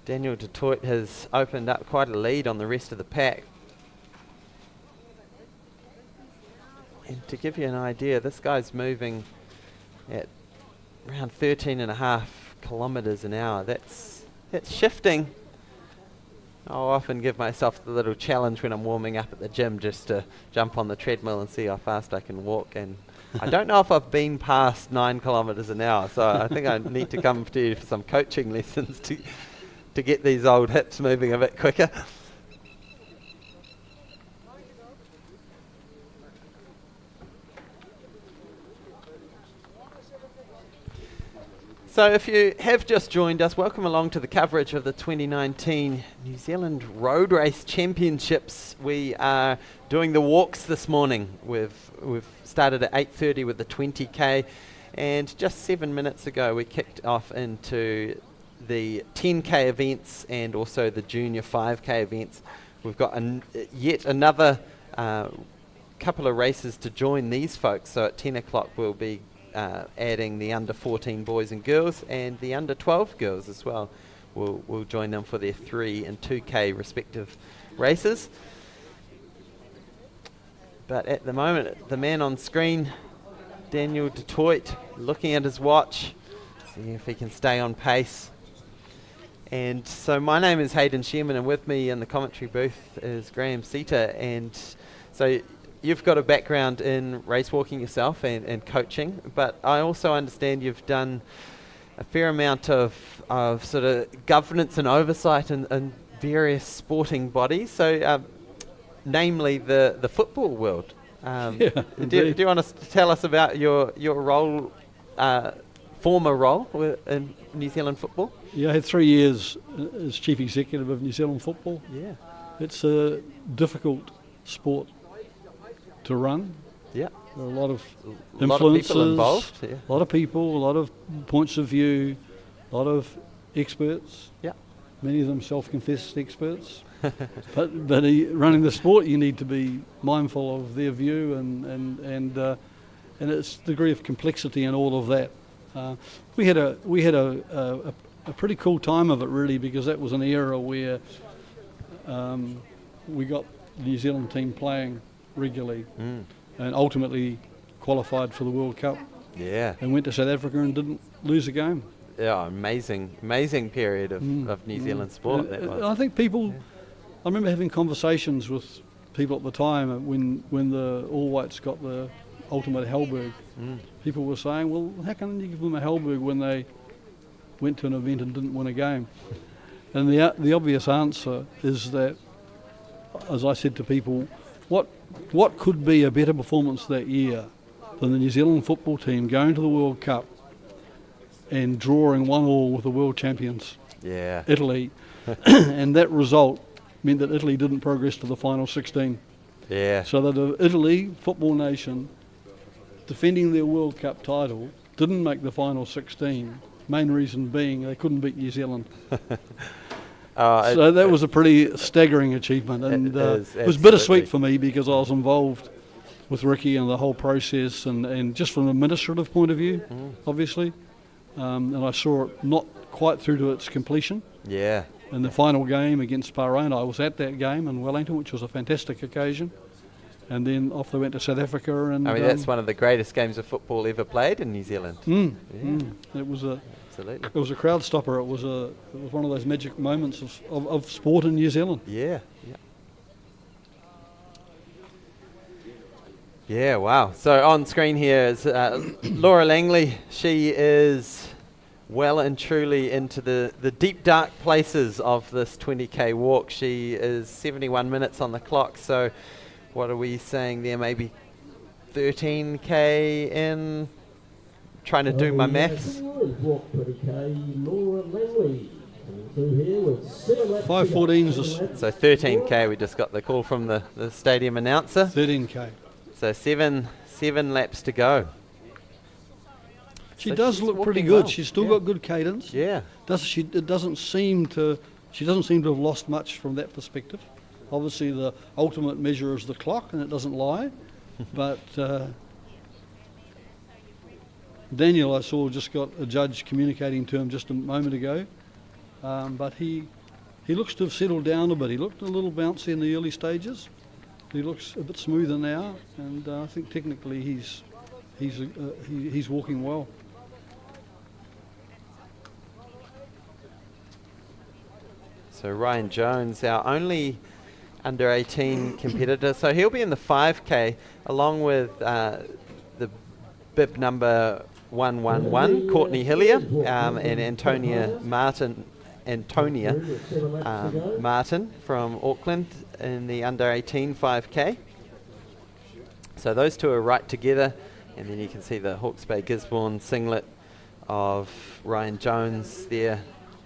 Daniel Detroit has opened up quite a lead on the rest of the pack. And to give you an idea, this guy's moving at around 13.5 kilometres an hour. That's shifting. I'll often give myself the little challenge when I'm warming up at the gym just to jump on the treadmill and see how fast I can walk, and I don't know if I've been past 9 kilometres an hour, so I think I need to come to you for some coaching lessons to get these old hips moving a bit quicker. So if you have just joined us, welcome along to the coverage of the 2019 New Zealand Road Race Championships. We are doing the walks this morning. We've started at 8:30 with the 20K, and just 7 minutes ago we kicked off into the 10K events and also the junior 5K events. We've got yet another couple of races to join these folks, so at 10 o'clock we'll be adding the under 14 boys and girls and the under 12 girls as well. We'll join them for their 3 and 2K respective races. But at the moment, the man on screen, Daniel Detroit, looking at his watch, seeing if he can stay on pace. And so my name is Hayden Sherman, and with me in the commentary booth is Graham Sita. And so you've got a background in race walking yourself and coaching, but I also understand you've done a fair amount of sort of governance and oversight in various sporting bodies. So namely the football world. Yeah, do you want to tell us about your role, former role in New Zealand football? Yeah, I had 3 years as chief executive of New Zealand Football. Yeah. It's a difficult sport to run. Yeah. There are a lot of A lot influences, of people involved. Yeah. a lot of people, a lot of points of view, a lot of experts. Yeah. Many of them self-confessed experts. but running the sport, you need to be mindful of their view and its degree of complexity and all of that. We had a pretty cool time of it, really, because that was an era where we got the New Zealand team playing regularly and ultimately qualified for the World Cup Yeah. and went to South Africa and didn't lose a game. Yeah, amazing period of New Zealand sport. That was. I think people, I remember having conversations with people at the time when the All Whites got the ultimate Hellberg. People were saying, well, how can you give them a Hellberg when they went to an event and didn't win a game? And the obvious answer is that, as I said to people, what could be a better performance that year than the New Zealand football team going to the World Cup and drawing 1-1 with the world champions, Yeah. Italy, and that result meant that Italy didn't progress to the final 16. Yeah. So that the Italy, football nation, defending their World Cup title, didn't make the final 16. Main reason being they couldn't beat New Zealand. So that was a pretty staggering achievement, and it was bittersweet for me because I was involved with Ricky and the whole process, and just from an administrative point of view, obviously, and I saw it not quite through to its completion. Yeah. In the final game against Bahrain, I was at that game in Wellington, which was a fantastic occasion. And then off they went to South Africa. And I mean, that's one of the greatest games of football ever played in New Zealand. It was Absolutely. it was a crowd stopper. It was one of those magic moments of sport in New Zealand. Yeah. Yeah. Yeah, wow. So on screen here is Laura Langley. She is well and truly into the deep, dark places of this 20K walk. She is 71 minutes on the clock. So what are we saying there? Maybe 13K in? Trying to do my maths. 5:14's So 13K, we just got the call from the stadium announcer. 13K. So seven laps to go. She So does she's look pretty walking good. well. She's still Yeah. got good cadence. Yeah. She doesn't seem to have lost much from that perspective. Obviously, the ultimate measure is the clock, and it doesn't lie. But Daniel, I saw, just got a judge communicating to him just a moment ago. But he looks to have settled down a bit. He looked a little bouncy in the early stages. He looks a bit smoother now, and I think technically he's walking well. So Ryan Jones, our only under 18 competitor. So he'll be in the 5K along with the bib number 111, Courtney Hillier, and Antonia Martin from Auckland in the under 18 5K. So those two are right together, and then you can see the Hawke's Bay Gisborne singlet of Ryan Jones there,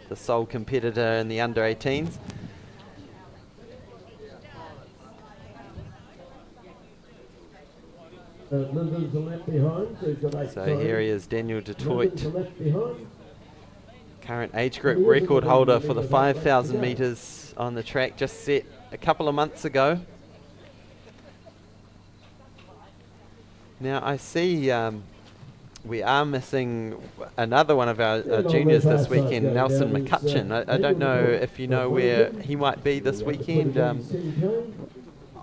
the sole competitor in the under 18s. Lyndon's a lap behind, so he's got 8 So time. here he is, Daniel Detroit, Lyndon's a lap behind. current age group record holder for the 5,000 metres on the track, just set a couple of months ago. Now I see we are missing another one of our juniors this weekend, Nelson McCutcheon. I don't know if you know where he might be this weekend.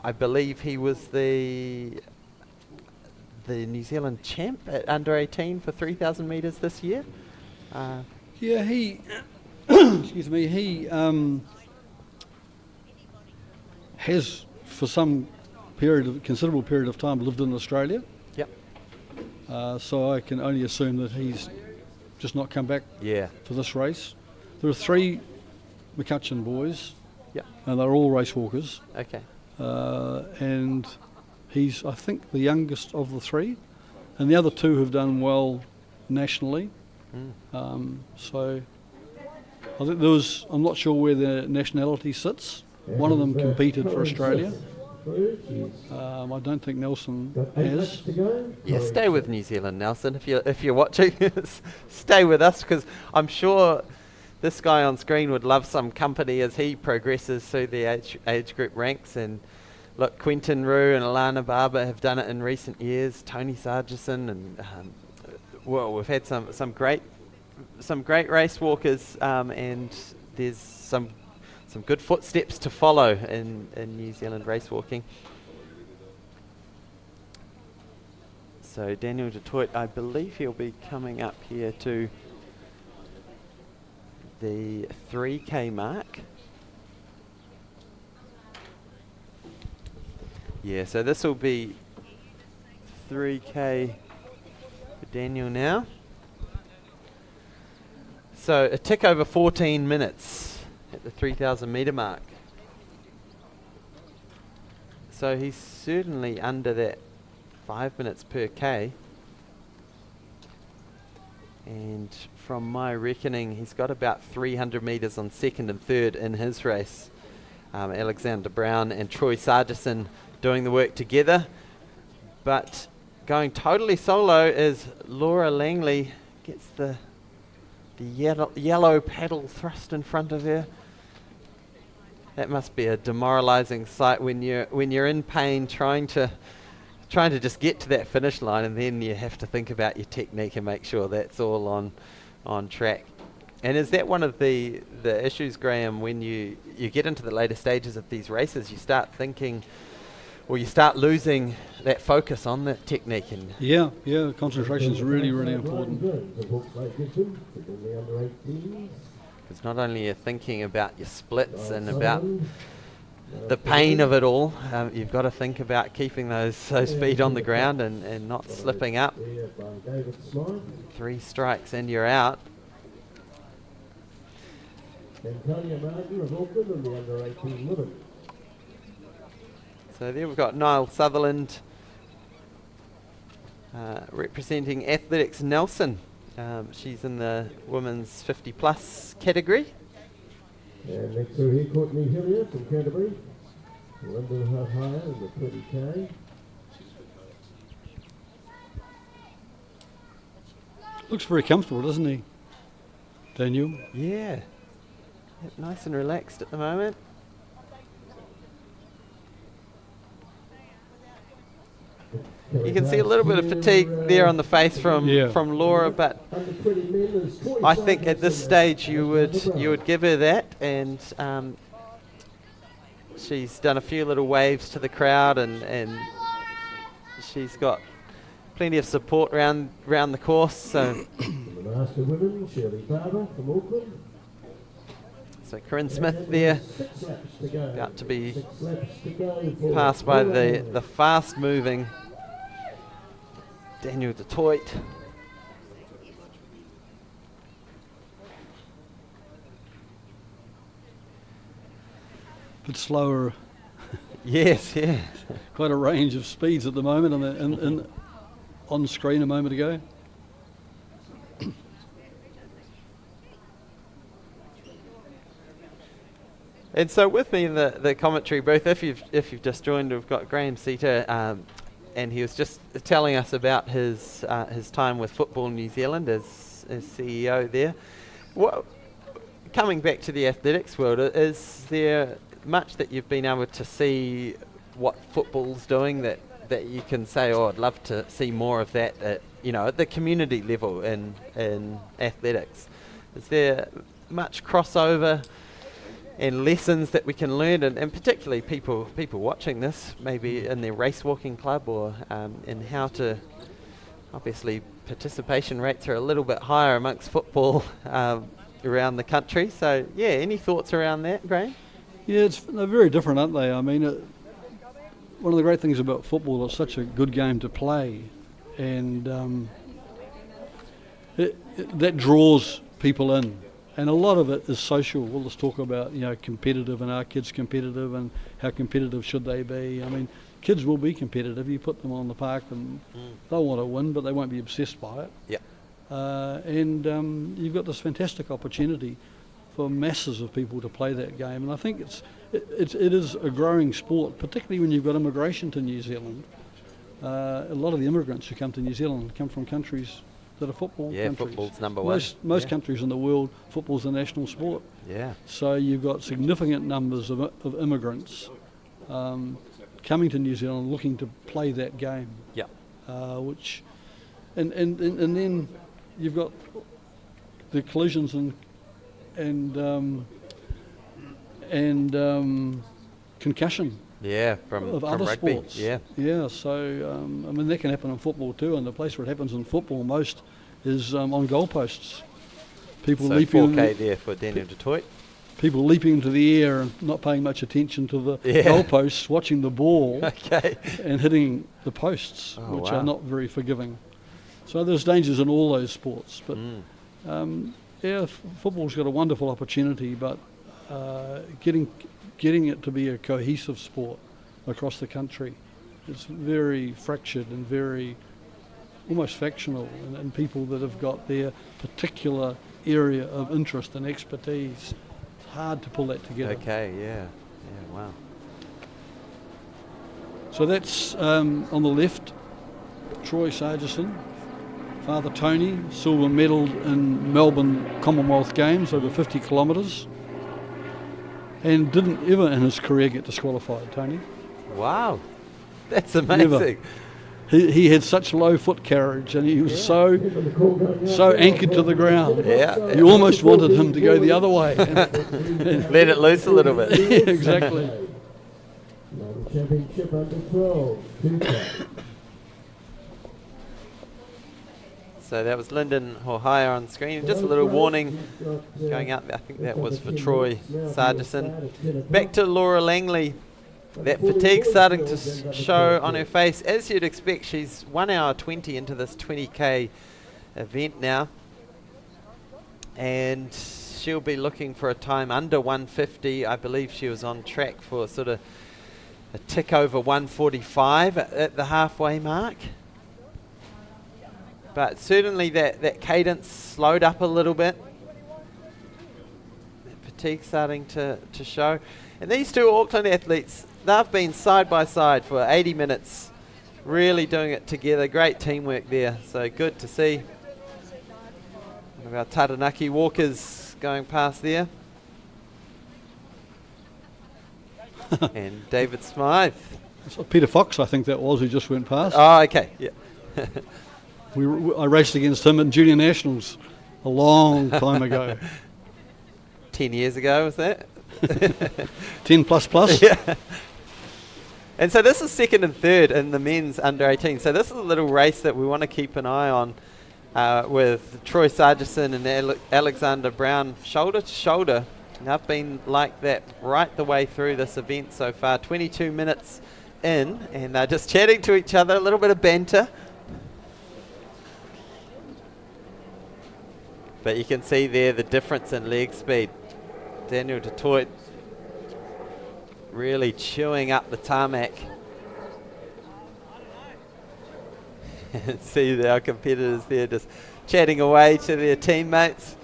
I believe he was the New Zealand champ at under 18 for 3,000 metres this year. Yeah, he, excuse me, he has for some considerable period of time lived in Australia. Yep. So I can only assume that he's just not come back Yeah. for this race. There are 3 McCutcheon boys, Yep. and they're all race walkers. Okay. And he's, I think, the youngest of the 3, and the other 2 have done well nationally. So I think I'm not sure where their nationality sits. One of them competed for Australia. I don't think Nelson has. Yeah, stay with New Zealand, Nelson. If you're watching, stay with us, because I'm sure this guy on screen would love some company as he progresses through the age group ranks. And look, Quentin Rue and Alana Barber have done it in recent years. Tony Sargison, and well, we've had some great race walkers, and there's some good footsteps to follow in New Zealand race walking. So Daniel Detroit, I believe he'll be coming up here to the 3K mark. Yeah, so this will be 3K for Daniel now. So a tick over 14 minutes at the 3,000 metre mark. So he's certainly under that 5 minutes per K. And from my reckoning, he's got about 300 metres on second and third in his race. Alexander Brown and Troy Sargison doing the work together. But going totally solo is Laura Langley. Gets the yellow paddle thrust in front of her. That must be a demoralising sight when you're in pain, trying to just get to that finish line, and then you have to think about your technique and make sure that's all on track. And is that one of the issues, Graham, when you get into the later stages of these races, you start thinking, or you start losing that focus on that technique? And Yeah, concentration is really, really important. it's not only you're thinking about your splits and about the pain of it all, you've got to think about keeping those feet on the ground and not slipping up. 3 strikes and you're out. So there we've got Niall Sutherland representing Athletics Nelson. She's in the women's 50 plus category. And next through here, Courtney Hillier from Canterbury. London half higher in the 20K. Looks very comfortable, doesn't he, Daniel? Yeah. Yep, nice and relaxed at the moment. You can see a little bit of fatigue there on the face from Laura, but I think at this stage you would give her that, and she's done a few little waves to the crowd, and she's got plenty of support round the course. So So Corinne Smith there, about to be passed by the fast-moving Daniel Detroit. Bit slower. Yes, yeah. Quite a range of speeds at the moment on screen a moment ago. And so with me in the commentary booth, if you've just joined, we've got Graham Seater, and he was just telling us about his time with Football New Zealand as CEO there. Coming back to the athletics world, is there much that you've been able to see what football's doing that that you can say, oh, I'd love to see more of that at, at the community level in athletics? Is there much crossover and lessons that we can learn, and particularly people watching this, maybe in their race walking club, or in how to, obviously participation rates are a little bit higher amongst football around the country. So yeah, any thoughts around that, Graham? Yeah, they're very different, aren't they? I mean, one of the great things about football, it's such a good game to play, and that draws people in. And a lot of it is social. We'll just talk about, competitive, and are kids competitive, and how competitive should they be? I mean, kids will be competitive. You put them on the park and they'll want to win, but they won't be obsessed by it. Yeah. And you've got this fantastic opportunity for masses of people to play that game. And I think it is a growing sport, particularly when you've got immigration to New Zealand. A lot of the immigrants who come to New Zealand come from countries that are football countries. Yeah, football's number one. Most countries in the world, football's the national sport. Yeah. So you've got significant numbers of immigrants coming to New Zealand looking to play that game. Yeah. Which, and then you've got the collisions and concussion. Yeah, from other rugby. sports. Yeah. Yeah, so I mean that can happen in football too, and the place where it happens in football most is on goalposts. People So leaping 4K there for Daniel Detroit. People leaping into the air and not paying much attention to the Yeah. goalposts, watching the ball Okay. and hitting the posts, Oh, which wow. are not very forgiving. So there's dangers in all those sports, but football's got a wonderful opportunity, but getting it to be a cohesive sport across the country, it's very fractured and very almost factional, and people that have got their particular area of interest and expertise. It's hard to pull that together. Okay, yeah. Yeah, wow. So that's on the left, Troy Sargison, Father Tony, silver medalled in Melbourne Commonwealth Games over 50 kilometres, and didn't ever in his career get disqualified, Tony. Wow. That's amazing. Never. He had such low foot carriage, and he was so anchored to the ground. Yeah. You almost wanted him to go the other way. Let it loose a little bit. Yeah, exactly. Championship under 12, 2K. So that was Lyndon Hohaya on screen. Just a little warning going up. I think that was for Troy Sargison. Back to Laura Langley. That fatigue starting to show on her face. As you'd expect, she's 1 hour 20 into this 20k event now. And she'll be looking for a time under 150. I believe she was on track for sort of a tick over 145 at the halfway mark. But certainly that cadence slowed up a little bit. That fatigue starting to show. And these two Auckland athletes, they've been side by side for 80 minutes, really doing it together. Great teamwork there, so good to see. One of our Taranaki walkers going past there. And David Smythe. So Peter Fox, I think that was, who just went past. Oh, okay, yeah. I raced against him at Junior Nationals a long time ago. 10 years ago, was that? 10 plus. Yeah. And so this is second and third in the men's under 18. So this is a little race that we want to keep an eye on with Troy Sargison and Alexander Brown shoulder to shoulder. And they've been like that right the way through this event so far. 22 minutes in, and they're just chatting to each other, a little bit of banter. But you can see there the difference in leg speed. Daniel Detroit really chewing up the tarmac. See our competitors there just chatting away to their teammates.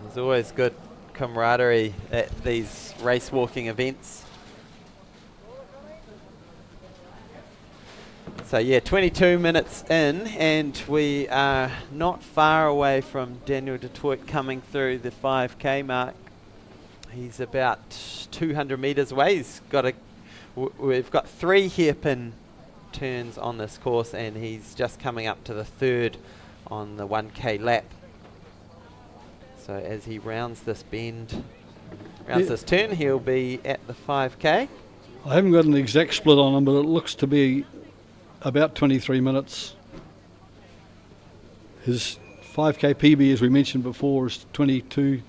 There's always good camaraderie at these race walking events. So yeah, 22 minutes in, and we are not far away from Daniel Detroit coming through the 5k mark. He's about 200 metres away. We've got 3 hairpin turns on this course, and he's just coming up to the 3rd on the 1k lap. So as he rounds this bend, this turn, he'll be at the 5k. I haven't got an exact split on him, but it looks to be about 23 minutes. His 5k PB, as we mentioned before, is 22:20.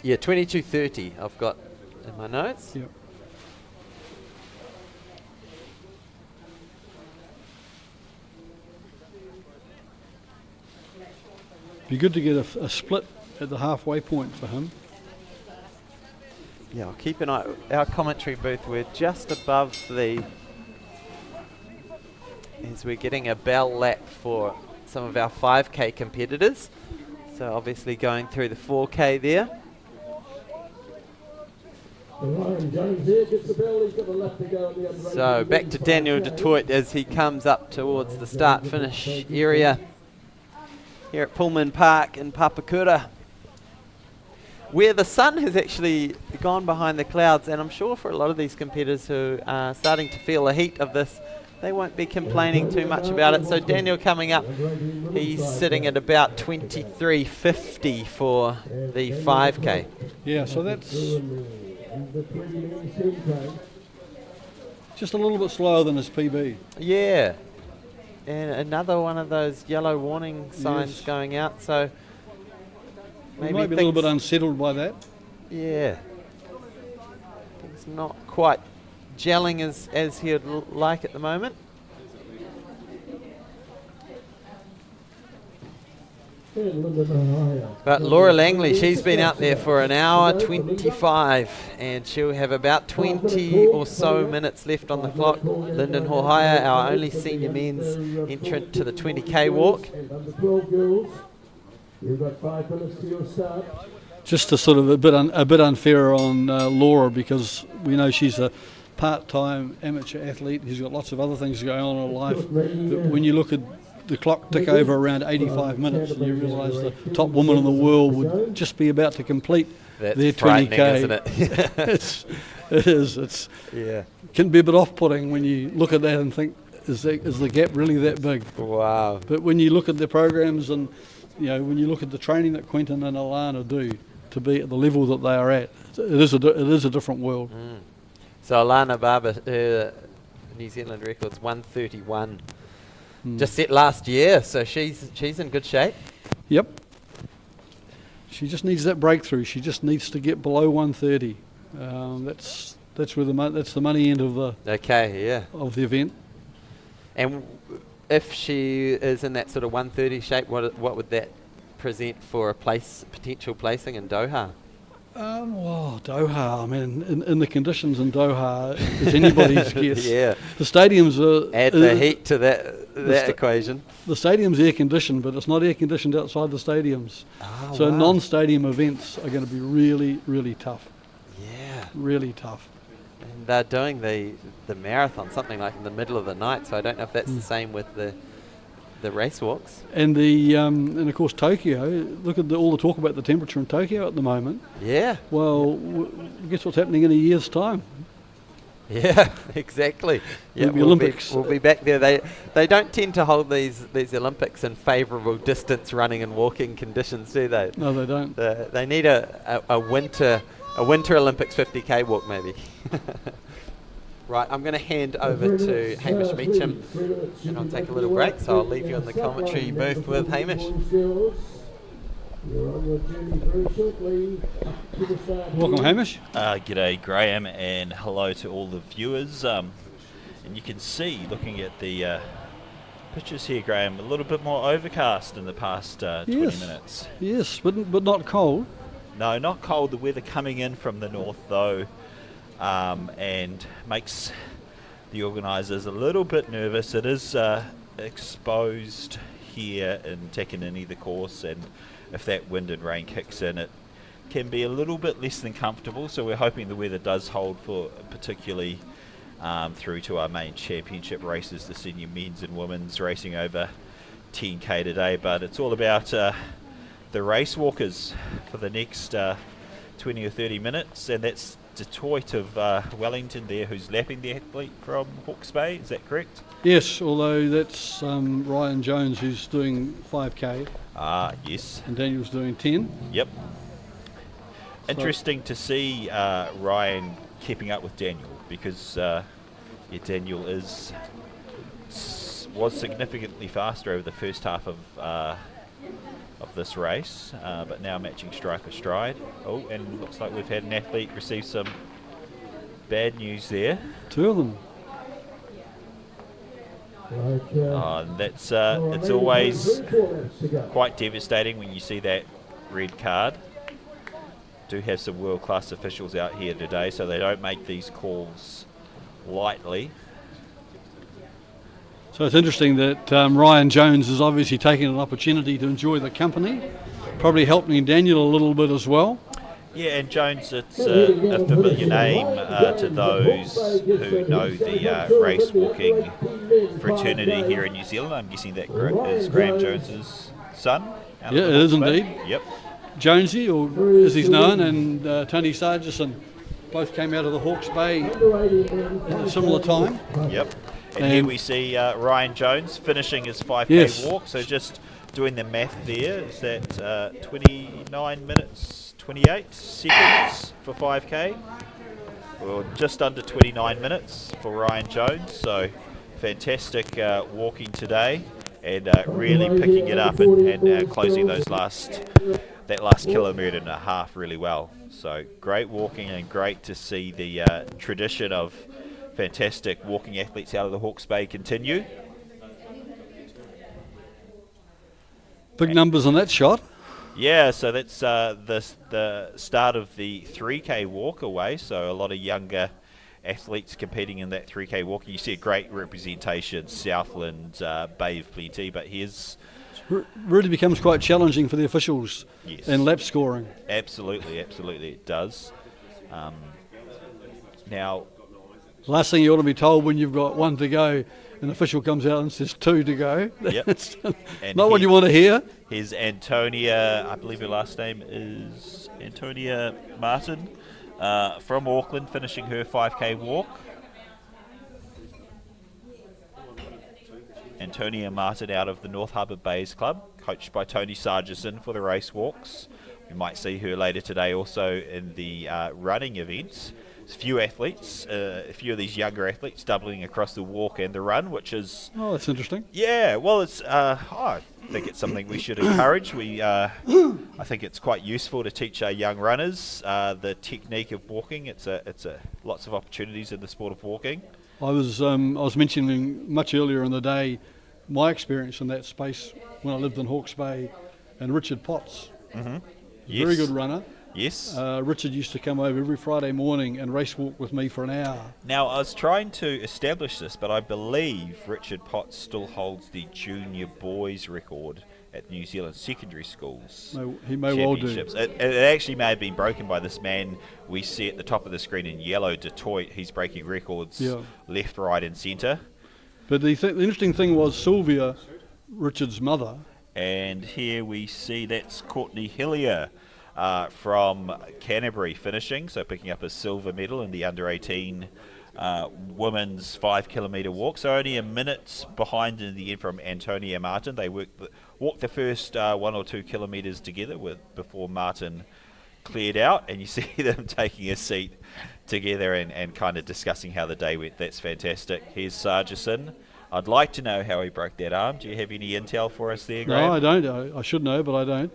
Yeah, 22:30 I've got in my notes. Yep. Be good to get a split at the halfway point for him. Yeah, I'll keep an eye. Our commentary booth, we're just above as we're getting a bell lap for some of our 5k competitors. So obviously going through the 4k there. Ryan Jones here gets the bell. He's got a lap to go on the other end. So back to Daniel Detroit as he comes up towards the start-finish area here at Pulman Park in Papakura, where the sun has actually gone behind the clouds, and I'm sure for a lot of these competitors who are starting to feel the heat of this, they won't be complaining too much about it. So Daniel coming up, he's sitting at about 23:50 for the 5k. Yeah, so that's just a little bit slower than his PB. Yeah, and another one of those yellow warning signs Yes. going out, so He maybe might be a little things- bit unsettled by that. Yeah, things not quite gelling as he'd like at the moment. But Laura Langley, she's been out there for an hour 25, and she'll have about 20 or so minutes left on the clock. Lyndon Hohaya, our only senior men's entrant to the 20k walk. You've got 5 minutes to your start. Just a sort of a bit unfair on Laura, because we know she's a part-time amateur athlete who's got lots of other things going on in her life. But when you look at the clock tick over around 85 minutes, and you realise the top woman in the world would just be about to complete That's their frightening, 20k. isn't it? It is. It Yeah. can be a bit off-putting when you look at that and think, is the gap really that big? Wow. But when you look at their programs, and when you look at the training that Quentin and Alana do to be at the level that they are at, it is a different world. So Alana Barber, her New Zealand record's 1:31. Just set last year, so she's in good shape. Yep. She just needs that breakthrough. She just needs to get below 130. That's where that's the money end of the event. And if she is in that sort of 130 shape, what would that present for a potential placing in Doha? Doha, I mean, in the conditions in Doha, is anybody's guess. Yeah. The stadiums are... Add the heat to that equation. The stadium's air-conditioned, but it's not air-conditioned outside the stadiums. So wow. non-stadium events are going to be really, really tough. Yeah. Really tough. And they're doing the marathon, something like in the middle of the night, so I don't know if that's the same with the race walks. And and of course Tokyo. Look at all the talk about the temperature in Tokyo at the moment. Yeah. Well, guess what's happening in a year's time? Yeah, exactly. Yeah, The Olympics. We'll be back there. They don't tend to hold these Olympics in favourable distance running and walking conditions, do they? No, they don't. They need a winter Olympics 50k walk maybe. Right, I'm going to hand over to Hamish Meacham, and I'll take a little break, so I'll leave you in the commentary booth with Hamish. Welcome, Hamish. G'day, Graham, and hello to all the viewers. And you can see, looking at the pictures here, Graham, a little bit more overcast in the past 20 minutes. Yes, but not cold. No, not cold. The weather coming in from the north, though, and makes the organisers a little bit nervous. It is exposed here in Takanini, the course, and if that wind and rain kicks in, it can be a little bit less than comfortable. So we're hoping the weather does hold for particularly through to our main championship races, the senior men's and women's racing over 10k today. But it's all about the race walkers for the next 20 or 30 minutes, and that's Detroit of Wellington there, who's lapping the athlete from Hawke's Bay. Is that correct? Yes, although that's Ryan Jones who's doing 5k. Ah, yes. And Daniel's doing 10. Yep. Interesting to see Ryan keeping up with Daniel, because Daniel was significantly faster over the first half of this race, but now matching stride for stride. Oh, and looks like we've had an athlete receive some bad news there. 2 of them. And that's it's always quite devastating when you see that red card. Do have some world-class officials out here today, so they don't make these calls lightly. So it's interesting that Ryan Jones is obviously taking an opportunity to enjoy the company, probably helping Daniel a little bit as well. Yeah, and Jones, it's a familiar name to those who know the race walking fraternity here in New Zealand. I'm guessing that is Graham Jones's son. Yeah, it is indeed. Yep. Jonesy, or as he's known, and Tony Sargison both came out of the Hawke's Bay at a similar time. Yep. And here we see Ryan Jones finishing his 5k Yes. walk. So just doing the math there, is that 29 minutes, 28 seconds for 5k? Well, just under 29 minutes for Ryan Jones. So fantastic walking today, and really picking it up and closing that last kilometre and a half really well. So great walking, and great to see the tradition of fantastic walking athletes out of the Hawke's Bay continue. Big numbers on that shot. Yeah, so that's the start of the 3k walk away. So a lot of younger athletes competing in that 3k walk. You see a great representation, Southland, Bay of Plenty, but here's Really becomes quite challenging for the officials in lap scoring. Absolutely it does. Now, last thing you ought to be told when you've got 1 to go, an official comes out and says 2 to go. Yep. That's not what you want to hear. Here's Antonia, I believe her last name is Antonia Martin, from Auckland, finishing her 5k walk. Antonia Martin out of the North Harbour Bays Club, coached by Tony Sargison for the race walks. We might see her later today also in the running events. There's a few athletes, a few of these younger athletes doubling across the walk and the run, which is... Oh, that's interesting. Yeah, well, it's I think it's something we should encourage. I think it's quite useful to teach our young runners the technique of walking. It's lots of opportunities in the sport of walking. I was mentioning much earlier in the day my experience in that space when I lived in Hawke's Bay, and Richard Potts, Yes. very good runner. Yes. Richard used to come over every Friday morning and race walk with me for an hour. Now, I was trying to establish this, but I believe Richard Potts still holds the junior boys record at New Zealand secondary schools. He may well do. It actually may have been broken by this man we see at the top of the screen in yellow, Detroit. He's breaking records left, right and centre. But the interesting thing was Sylvia, Richard's mother. And here we see that's Courtney Hillier from Canterbury finishing, so picking up a silver medal in the under-18 women's 5 kilometre walk. So only a minute behind in the end from Antonia Martin. They walked the first 1 or 2 kilometres together before Martin cleared out, and you see them taking a seat together and kind of discussing how the day went. That's fantastic. Here's Sargison. I'd like to know how he broke that arm. Do you have any intel for us there, Graham? No, I don't. I should know, but I don't.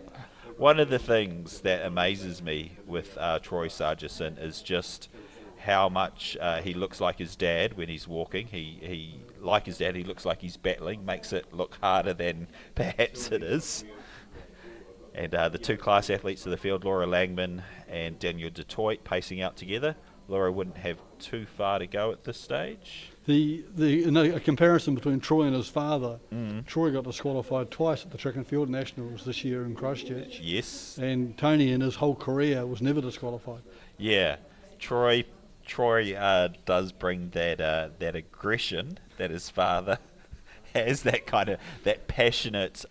One of the things that amazes me with Troy Sargison is just how much he looks like his dad when he's walking. He like his dad, he looks like he's battling, makes it look harder than perhaps it is. And the 2 class athletes of the field, Laura Langman and Daniel Detroit, pacing out together. Laura wouldn't have too far to go at this stage. A comparison between Troy and his father. Troy got disqualified twice at the Track and Field Nationals this year in Christchurch. Yes. And Tony in his whole career was never disqualified. Yeah. Troy does bring that aggression that his father has that kind of that passionate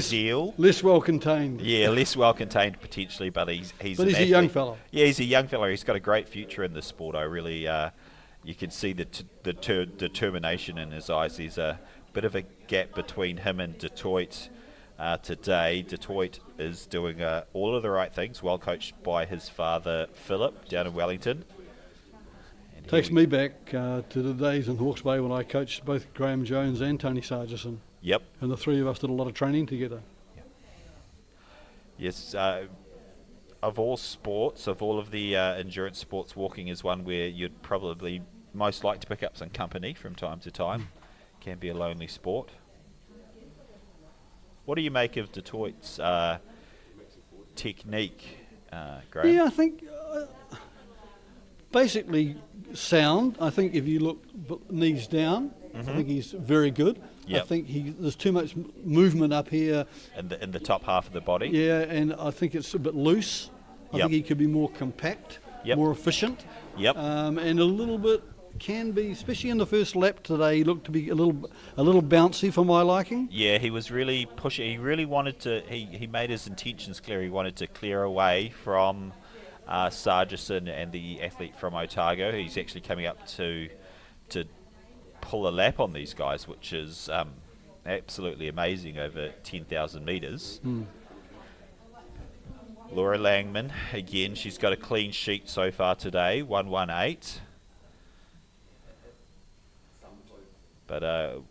zeal. Less well contained. Yeah, less well contained potentially, but he's But he's a young fellow. Yeah, he's a young fellow. He's got a great future in the sport. I really, you can see the determination in his eyes. There's a bit of a gap between him and Detroit today. Detroit is doing all of the right things, well coached by his father Philip down in Wellington. And Takes me back to the days in Hawke's Bay when I coached both Graham Jones and Tony Sargison. Yep. And the three of us did a lot of training together. Yes. Of all sports, of all of the endurance sports, walking is one where you'd probably most like to pick up some company from time to time. Can be a lonely sport. What do you make of Detroit's technique, Graham? Yeah, I think basically sound. I think if you look knees down, I think he's very good. Yep. I think there's too much movement up here. In the top half of the body. Yeah, and I think it's a bit loose. I Yep. think he could be more compact, Yep. more efficient, Yep. and a little bit can be, especially in the first lap today, he looked to be a little bouncy for my liking. Yeah, he was really pushing. He really wanted to. He made his intentions clear. He wanted to clear away from Sargison and the athlete from Otago. He's actually coming up to pull a lap on these guys, which is absolutely amazing over 10,000 metres. Laura Langman, again, she's got a clean sheet so far today, 1:18. But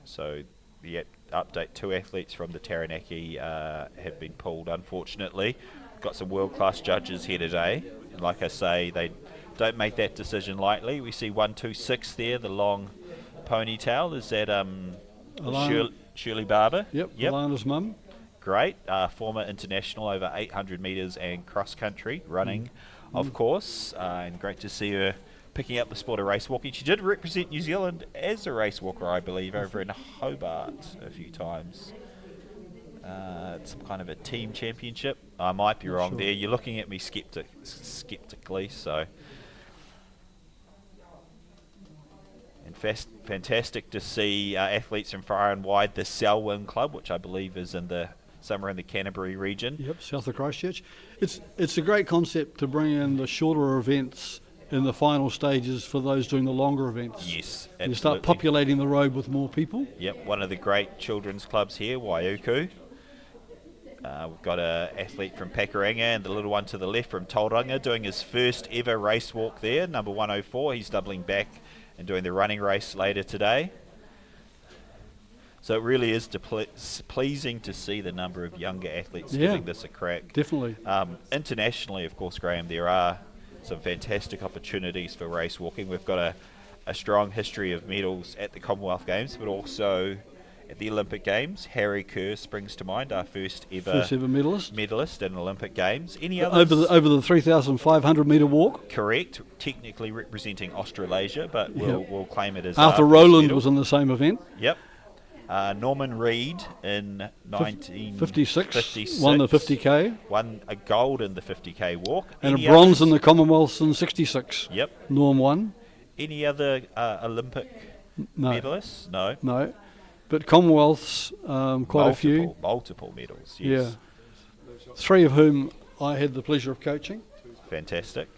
so the update: 2 athletes from the Taranaki have been pulled, unfortunately. Got some world-class judges here today, and like I say, they don't make that decision lightly. We see 126 there, the long ponytail. Is that Shirley Barber? Yep. Alana's mum. Great. Former international over 800 metres and cross-country running, of course. And great to see her picking up the sport of race walking. She did represent New Zealand as a race walker, I believe, over in Hobart a few times. Some kind of a team championship. I might be wrong there. You're looking at me skeptically, so. And fantastic to see athletes from far and wide. The Selwyn Club, which I believe is somewhere in the Canterbury region. Yep, south of Christchurch. It's a great concept to bring in the shorter events in the final stages for those doing the longer events. Yes, absolutely. You start populating the road with more people. Yep, one of the great children's clubs here, Waiuku. We've got an athlete from Pakuranga and the little one to the left from Tauranga doing his first ever race walk there, number 104. He's doubling back and doing the running race later today. So it really is pleasing to see the number of younger athletes giving this a crack. Definitely. Internationally, of course, Graham, there are some fantastic opportunities for race walking. We've got a strong history of medals at the Commonwealth Games, but also at the Olympic Games. Harry Kerr springs to mind, our first ever medalist in Olympic Games. Any others? Over the 3,500 metre walk? Correct. Technically representing Australasia, but we'll claim it as Arthur Rowland was in the same event. Yep. Norman Reed in 1956 won the 50k. Won a gold in the 50k walk. And a bronze in the Commonwealths in 66. Yep. Norm won. Any other Olympic medalists? No. No. But Commonwealths, quite a few. Multiple medals, yes. Yeah. 3 of whom I had the pleasure of coaching. Fantastic.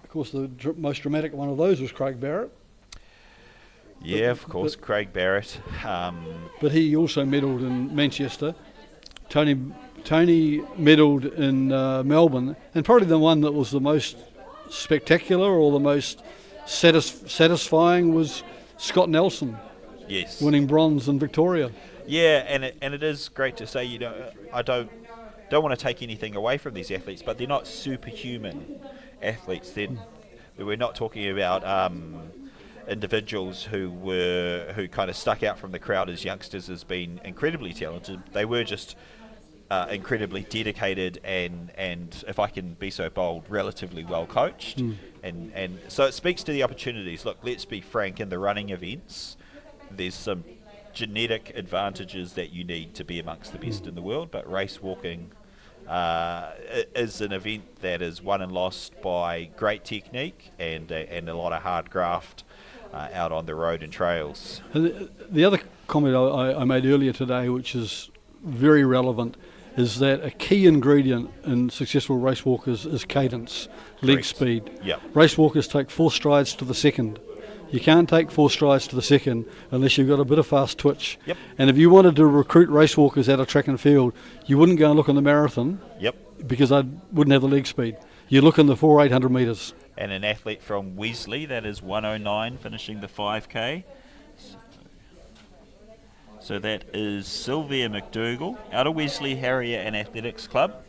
Of course, the most dramatic one of those was Craig Barrett. Yeah, of course, Craig Barrett. But he also medalled in Manchester. Tony medalled in Melbourne, and probably the one that was the most spectacular or the most satisfying was Scott Nelson. Yes. Winning bronze in Victoria. Yeah, and it is great to say. I don't want to take anything away from these athletes, but they're not superhuman athletes. We're not talking about individuals who kind of stuck out from the crowd as youngsters as being incredibly talented. They were just incredibly dedicated and if I can be so bold, relatively well coached. And so it speaks to the opportunities. Look, let's be frank, in the running events, there's some genetic advantages that you need to be amongst the best in the world, but race walking is an event that is won and lost by great technique and a lot of hard graft out on the road and trails. The other comment I made earlier today, which is very relevant, is that a key ingredient in successful race walkers is cadence, leg Correct. speed. Yep. Race walkers take 4 strides to the second. You can't take 4 strides to the second unless you've got a bit of fast twitch. Yep. And if you wanted to recruit race walkers out of track and field, you wouldn't go and look in the marathon Yep. because I wouldn't have the leg speed. You look in the 400-800 metres. And an athlete from Wesley, that is 109, finishing the 5K. So that is Sylvia McDougall out of Wesley Harrier and Athletics Club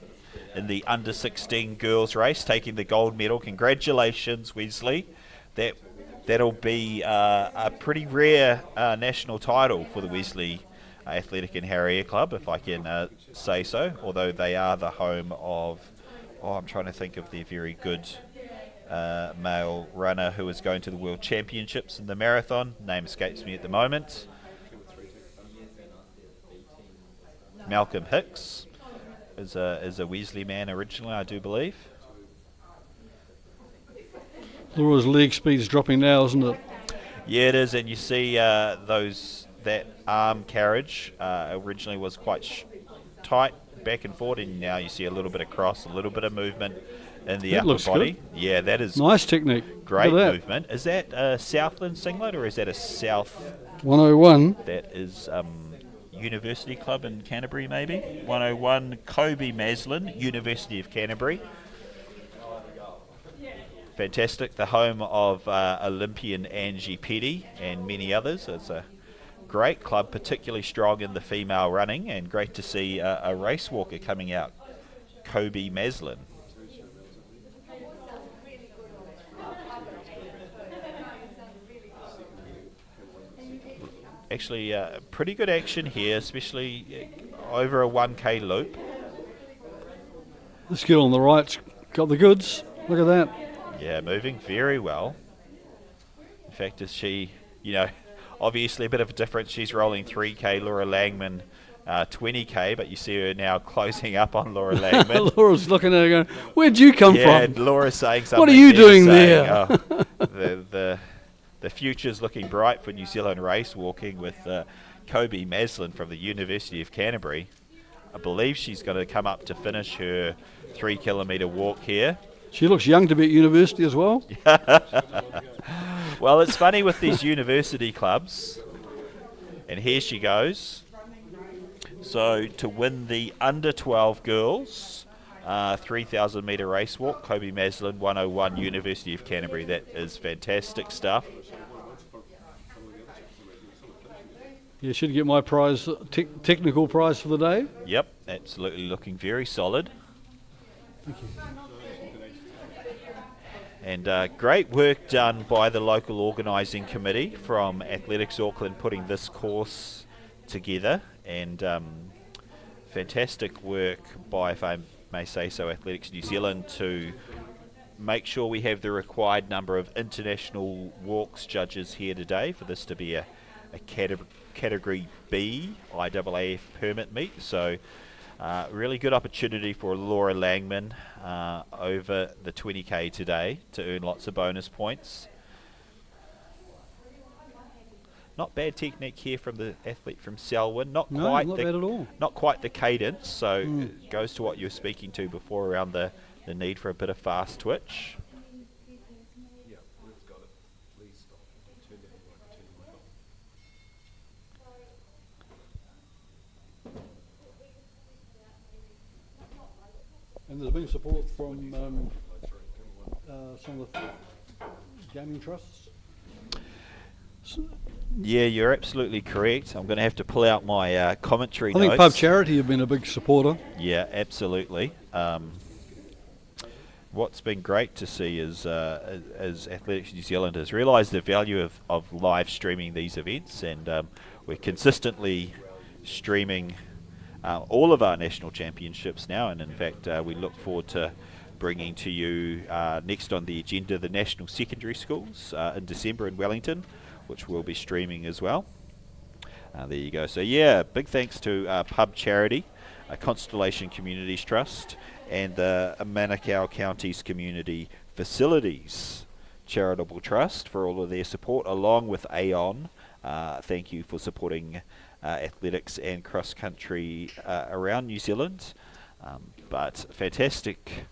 in the under 16 girls race, taking the gold medal. Congratulations, Wesley. That'll be a pretty rare national title for the Wesley Athletic and Harrier Club, if I can say so. Although they are the home of, I'm trying to think of their very good male runner who is going to the World Championships in the marathon. Name escapes me at the moment. Malcolm Hicks is a Wesley man originally, I do believe. Laura's leg speed's dropping now, isn't it? Yeah, it is, and you see that arm carriage originally was quite tight back and forward, and now you see a little bit of cross, a little bit of movement in the That upper looks body. good. Yeah, that is Nice technique. great Look at that. movement. Is that a Southland singlet or is that a South? 101. That is University Club in Canterbury, maybe. 101 Kobe Maslin, University of Canterbury. Fantastic. The home of Olympian Angie Petty and many others. It's a great club, particularly strong in the female running, and great to see a race walker coming out, Kobe Maslin. Actually, pretty good action here, especially over a 1K loop. This girl on the right's got the goods. Look at that. Yeah, moving very well. In fact, is she, obviously a bit of a difference. She's rolling 3K, Laura Langman 20K, but you see her now closing up on Laura Langman. Laura's looking at her going, where'd you come Yeah, from? and Laura's saying something. What are you doing saying, there? The future's looking bright for New Zealand race walking with Kobe Maslin from the University of Canterbury. I believe she's going to come up to finish her 3 kilometre walk here. She looks young to be at university as well. Well, it's funny with these university clubs. And here she goes. So to win the under 12 girls 3,000 metre race walk, Kobe Maslin, 101, University of Canterbury. That is fantastic stuff. Yeah, should get my prize, technical prize for the day. Yep, absolutely looking very solid. Thank you. And great work done by the local organising committee from Athletics Auckland putting this course together, and fantastic work by, if I may say so, Athletics New Zealand to make sure we have the required number of international walks judges here today for this to be a category B IAAF permit meet. So really good opportunity for Laura Langman over the 20k today to earn lots of bonus points. Not bad technique here from the athlete from Selwyn. Not bad at all. Not quite the cadence. So it goes to what you were speaking to before around the need for a bit of fast twitch. And there's been support from some of the gaming trusts. Yeah, you're absolutely correct. I'm going to have to pull out my commentary I think notes. Pub Charity have been a big supporter. Yeah, absolutely. What's been great to see is as Athletics New Zealand has realised the value of live streaming these events, and we're consistently streaming all of our national championships now, and in fact we look forward to bringing to you next on the agenda the National Secondary Schools in December in Wellington, which we'll be streaming as well. There you go. So yeah, big thanks to Pub Charity, Constellation Communities Trust, and the Manukau County's Community Facilities Charitable Trust for all of their support, along with Aon. Thank you for supporting athletics and cross country around New Zealand. But fantastic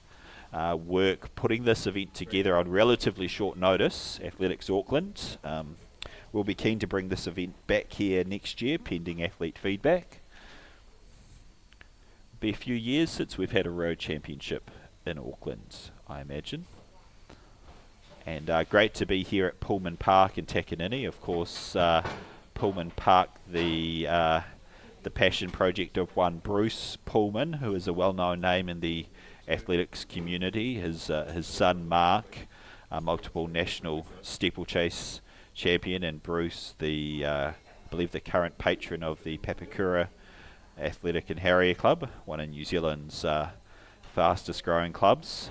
work putting this event together on relatively short notice. Athletics Auckland will be keen to bring this event back here next year, pending athlete feedback. Be a few years since we've had a road championship in Auckland, I imagine. And great to be here at Pulman Park in Takanini. Of course, Pulman Park, the passion project of one Bruce Pulman, who is a well-known name in the athletics community. His son Mark, a multiple national steeplechase champion, and Bruce, I believe the current patron of the Papakura Athletic and Harrier Club, one of New Zealand's fastest growing clubs.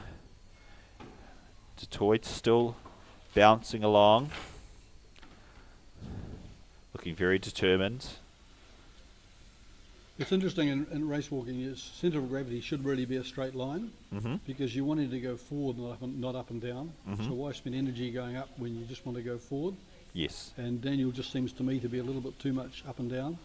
Detroit still bouncing along, looking very determined. It's interesting in race walking, your centre of gravity should really be a straight line, because you want it to go forward, not up and down. So why spend energy going up when you just want to go forward? Yes. And Daniel just seems to me to be a little bit too much up and down.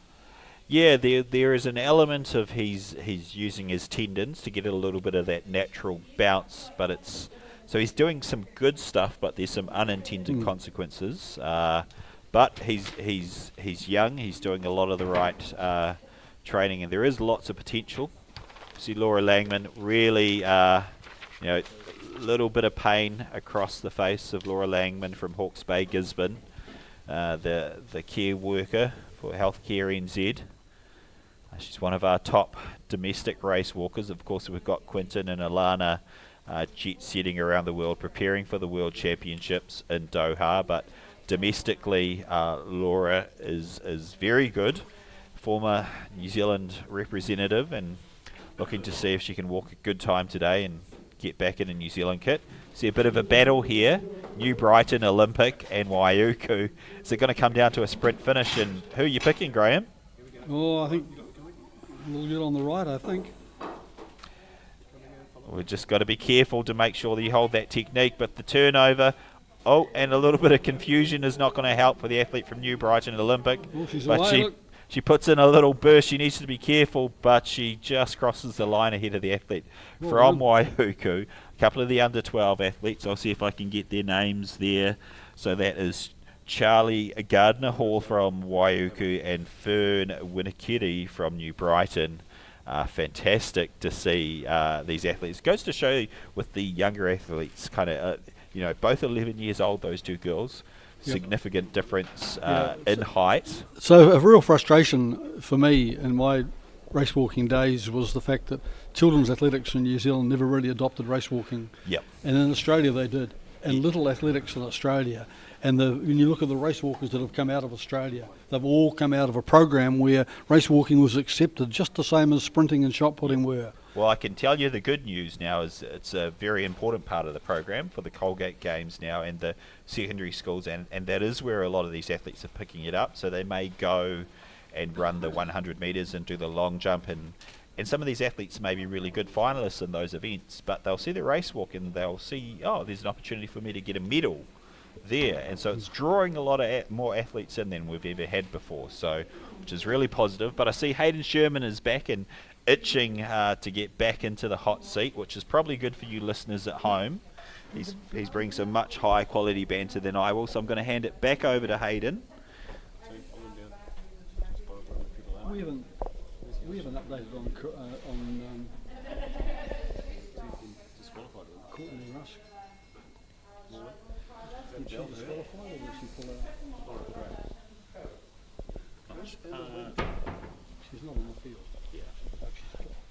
Yeah, there is an element of he's using his tendons to get a little bit of that natural bounce, but so he's doing some good stuff, but there's some unintended consequences. But he's young. He's doing a lot of the right training, and there is lots of potential. See Laura Langman really, little bit of pain across the face of Laura Langman from Hawke's Bay, Gisborne, the care worker for Healthcare NZ. She's one of our top domestic race walkers. Of course, we've got Quinton and Alana jet setting around the world, preparing for the World Championships in Doha. But domestically, Laura is very good. Former New Zealand representative, and looking to see if she can walk a good time today and get back in a New Zealand kit. See a bit of a battle here. New Brighton, Olympic, and Waiuku. Is it going to come down to a sprint finish? And who are you picking, Graham? Oh, I think a little bit on the right, I think. We've just got to be careful to make sure that you hold that technique, but the turnover, and a little bit of confusion is not going to help for the athlete from New Brighton Olympic. Oh, she's but away, she puts in a little burst. She needs to be careful, but she just crosses the line ahead of the athlete from Waiuku. A couple of the under 12 athletes. I'll see if I can get their names there. So that is Charlie Gardner Hall from Waiuku and Fern Winnikiri from New Brighton. Fantastic to see these athletes. Goes to show you with the younger athletes, kind of, both 11 years old, those two girls. Significant difference in height. So a real frustration for me in my race walking days was the fact that children's athletics in New Zealand never really adopted race walking. Yep. And in Australia they did. And little athletics in Australia. And when you look at the race walkers that have come out of Australia, they've all come out of a program where race walking was accepted just the same as sprinting and shot putting were. Well, I can tell you the good news now is it's a very important part of the program for the Colgate Games now and the secondary schools, and that is where a lot of these athletes are picking it up. So they may go and run the 100 metres and do the long jump, and some of these athletes may be really good finalists in those events, but they'll see the race walk and they'll see, there's an opportunity for me to get a medal there, and so it's drawing a lot of more athletes in than we've ever had before, so which is really positive. But I see Hayden Sherman is back and itching to get back into the hot seat, which is probably good for you listeners at home. He's bringing some much higher quality banter than I will, so I'm going to hand it back over to Hayden. We haven't updated on Courtney Rusk. Did she disqualify or did she pull out? She's not on the field.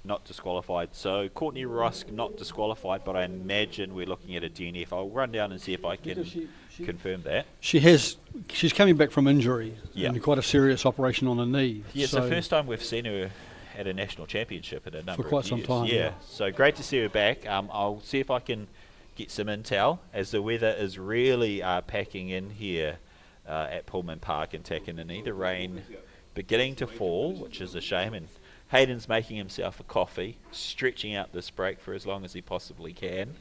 Not disqualified. So Courtney Rusk not disqualified, but I imagine we're looking at a DNF. I'll run down and see if I can confirm that. She's coming back from injury and quite a serious operation on her knee. Yeah, it's the first time we've seen her at a national championship in a number of years. For quite some time. Yeah, so great to see her back. I'll see if I can get some intel as the weather is really packing in here at Pulman Park in Takanini. The rain beginning to fall, which is a shame, and Hayden's making himself a coffee, stretching out this break for as long as he possibly can.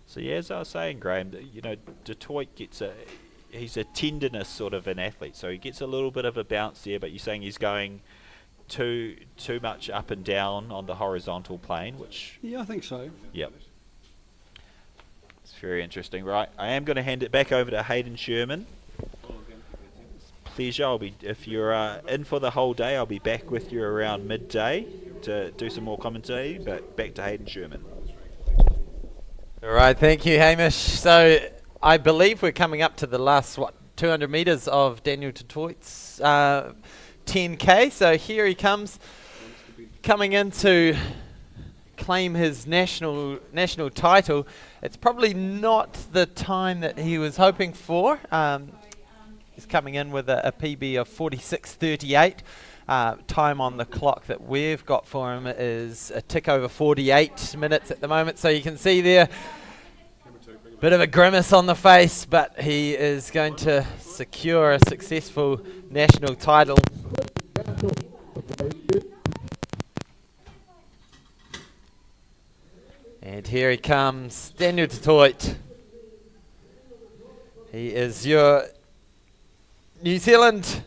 So yeah, as I was saying, Graham, Detroit he's a tenderness sort of an athlete, so he gets a little bit of a bounce there, but you're saying he's going too much up and down on the horizontal plane, which... Yeah, I think so. Yep. It's very interesting. Right, I am going to hand it back over to Hayden Sherman. Pleasure. If you're in for the whole day, I'll be back with you around midday to do some more commentary, but back to Hayden Sherman. All right, thank you, Hamish. So I believe we're coming up to the last, 200 metres of Daniel Detroit's 10K. So here he comes, coming in to claim his national title. It's probably not the time that he was hoping for. He's coming in with a PB of 46.38. Time on the clock that we've got for him is a tick over 48 minutes at the moment. So you can see there, bit of a grimace on the face, but he is going to secure a successful national title. And here he comes, Daniel Detroit. He is your New Zealand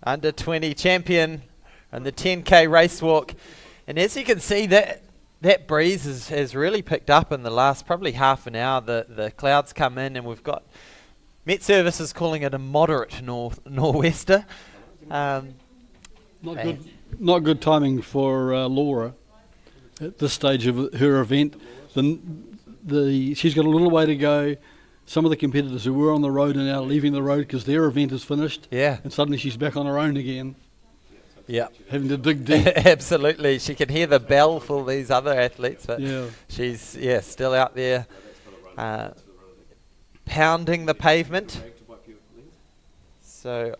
under 20 champion on the 10K race walk. And as you can see, that breeze has really picked up in the last probably half an hour. The clouds come in and we've got Met Services calling it a moderate nor'wester. Not good timing for Laura at this stage of her event. She's got a little way to go. Some of the competitors who were on the road are now leaving the road because their event is finished. Yeah. And suddenly she's back on her own again. Yeah. Having to dig deep. Absolutely. She can hear the bell for these other athletes, but she's still out there pounding the pavement. So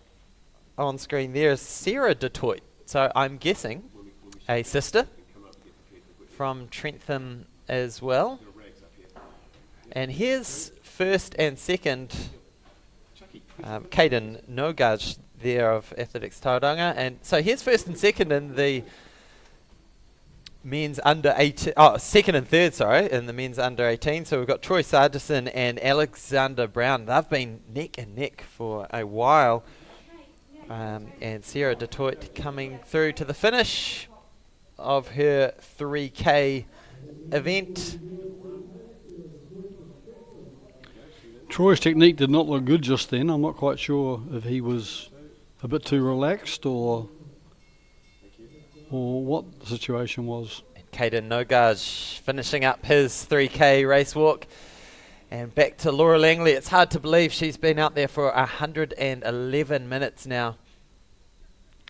on screen there is Sarah Detroit. So I'm guessing a sister from Trentham as well. And here's first and second, Caden Nogaj there of Athletics Tauranga. And so here's first and second in the men's under 18, second and third, in the men's under 18. So we've got Troy Sargison and Alexander Brown. They've been neck and neck for a while. And Sarah Detroit coming through to the finish of her 3K event. Troy's technique did not look good just then. I'm not quite sure if he was a bit too relaxed or what the situation was. And Caden Nogaj finishing up his 3K race walk. And back to Laura Langley. It's hard to believe she's been out there for 111 minutes now.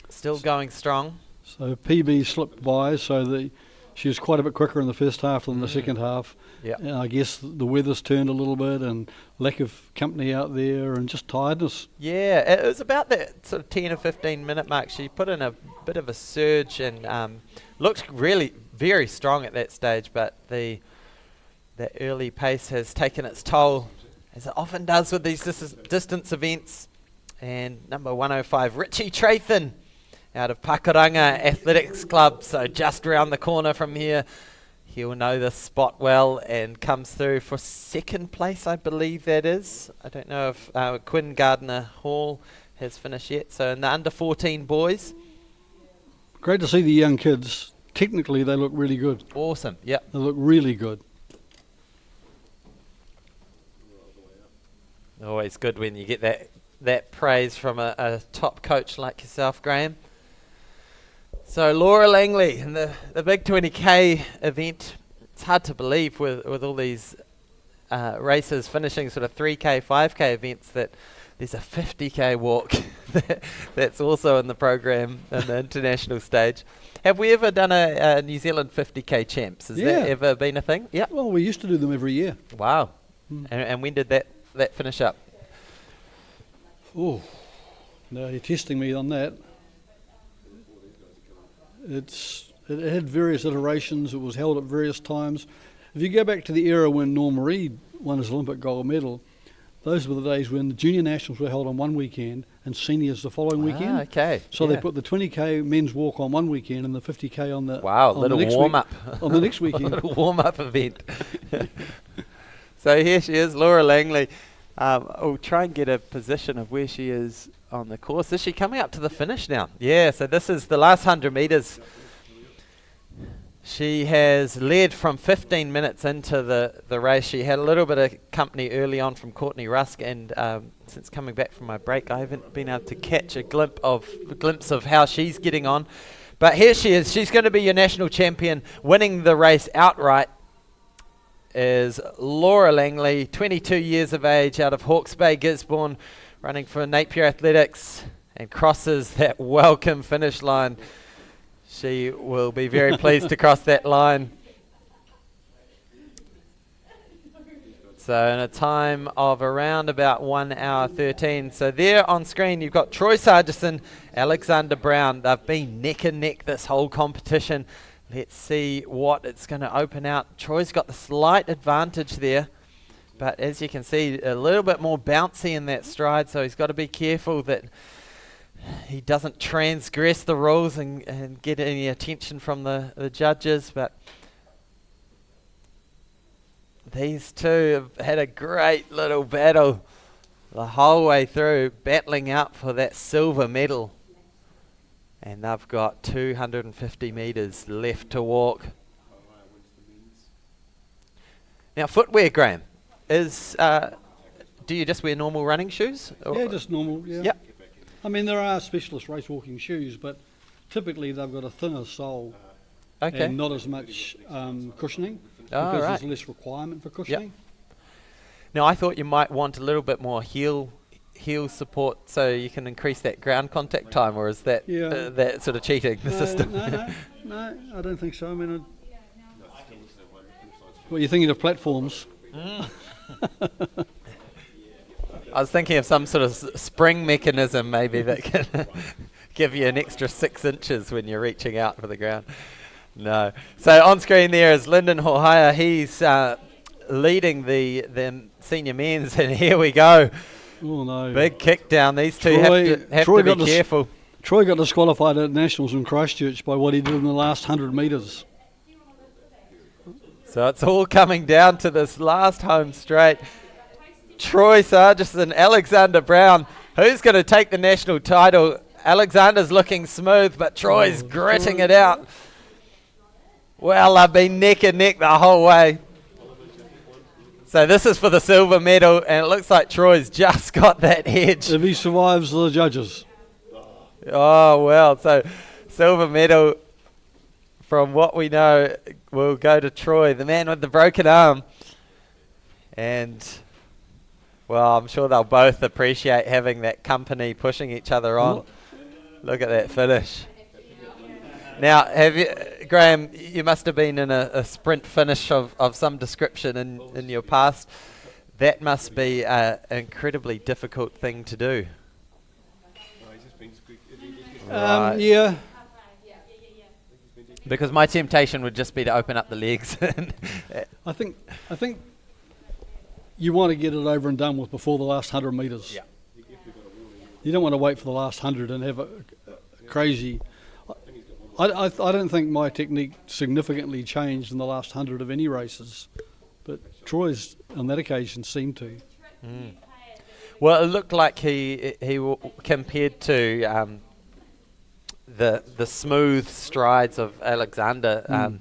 Still going strong. So PB slipped by, so she was quite a bit quicker in the first half than the second half. Yep. I guess the weather's turned a little bit and lack of company out there and just tiredness. Yeah, it was about that sort of 10 or 15 minute mark. She put in a bit of a surge and looked really very strong at that stage, but the early pace has taken its toll, as it often does with these distance events. And number 105, Richie Trathan, out of Pakuranga Athletics Club, so just around the corner from here. He'll know the spot well and comes through for second place, I believe that is. I don't know if Quinn Gardner Hall has finished yet. So in the under 14 boys. Great to see the young kids. Technically, they look really good. Awesome, yep. They look really good. Always good when you get that praise from a top coach like yourself, Graham. So Laura Langley in the big 20K event. It's hard to believe with all these races finishing sort of 3K, 5K events that there's a 50K walk that's also in the program in the international stage. Have we ever done a New Zealand 50K champs? Has that ever been a thing? Yeah. Well, we used to do them every year. Wow. And when did that finish up? Oh, no, you're testing me on that. It had various iterations. It was held at various times. If you go back to the era when Norma Reid won his Olympic gold medal, those were the days when the junior nationals were held on one weekend and seniors the following weekend. Okay. So they put the 20K men's walk on one weekend and the 50K on the little warm up on the next weekend. A little warm up event. So here she is, Laura Langley. We'll try and get a position of where she is on the course. Is she coming up to the finish now? Yeah, so this is the last 100 metres. She has led from 15 minutes into the race. She had a little bit of company early on from Courtney Rusk, and since coming back from my break, I haven't been able to catch a glimpse of how she's getting on. But here she is. She's going to be your national champion, winning the race outright. Is Laura Langley, 22 years of age, out of Hawke's Bay, Gisborne, running for Napier Athletics, and crosses that welcome finish line. She will be very pleased to cross that line. So in a time of around about 1 hour 13. So there on screen you've got Troy Sargison, Alexander Brown. They've been neck and neck this whole competition. Let's see what it's going to open out. Troy's got the slight advantage there, but as you can see, a little bit more bouncy in that stride, so he's got to be careful that he doesn't transgress the rules and get any attention from the judges. But these two have had a great little battle the whole way through, battling out for that silver medal. And they've got 250 metres left to walk. Now, footwear, Graham, is do you just wear normal running shoes? Yeah, just normal, yeah. Yep. I mean, there are specialist race walking shoes, but typically they've got a thinner sole and not as much cushioning because there's less requirement for cushioning. Yep. Now, I thought you might want a little bit more heel support so you can increase that ground contact time, or is that that sort of cheating the system? No, I don't think so. I mean, well, you're thinking of platforms. I was thinking of some sort of spring mechanism maybe that can give you an extra 6 inches when you're reaching out for the ground. No. So on screen there is Lyndon Hohaya. He's leading the senior men's, and here we go. Oh no! Big kick down. These two have to be careful. Troy got disqualified at Nationals in Christchurch by what he did in the last 100 metres. So it's all coming down to this last home straight. Troy Sargison, Alexander Brown. Who's going to take the national title? Alexander's looking smooth, but Troy's gritting it out. Well, they've been neck and neck the whole way. So this is for the silver medal, and it looks like Troy's just got that edge. If he survives the judges. Oh, well, so silver medal, from what we know, will go to Troy, the man with the broken arm. And, well, I'm sure they'll both appreciate having that company pushing each other on. Look at that finish. Now, Graham, you must have been in a sprint finish of some description in your past. That must be an incredibly difficult thing to do. Right. Yeah. Because my temptation would just be to open up the legs. I think you want to get it over and done with before the last 100 metres. Yeah. You don't want to wait for the last 100 and have a crazy... I don't think my technique significantly changed in the last 100 of any races, but Troy's on that occasion seemed to. Well, it looked like he compared to the smooth strides of Alexander.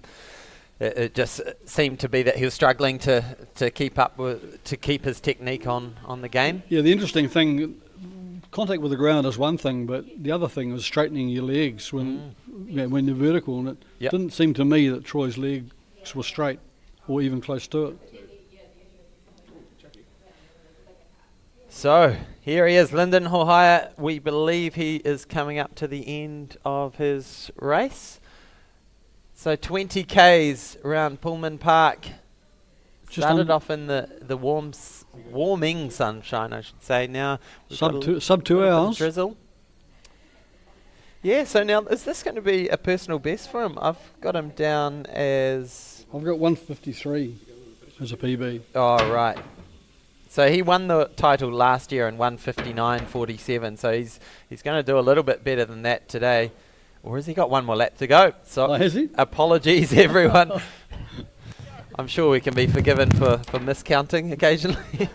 It just seemed to be that he was struggling to keep his technique on the game. Yeah, the interesting thing, contact with the ground is one thing, but the other thing was straightening your legs when you're vertical, and it didn't seem to me that Troy's legs were straight or even close to it. So here he is, Lyndon Hohaya. We believe he is coming up to the end of his race. So 20 Ks around Pulman Park. Started off in the warming sunshine, I should say. Now sub 2 hours. Drizzle. Yeah. So now, is this going to be a personal best for him? I've got him down as... I've got 153 as a PB. Oh, right. So he won the title last year in 159.47. So he's going to do a little bit better than that today. Or has he got one more lap to go? So has he? Apologies, everyone. I'm sure we can be forgiven for miscounting occasionally.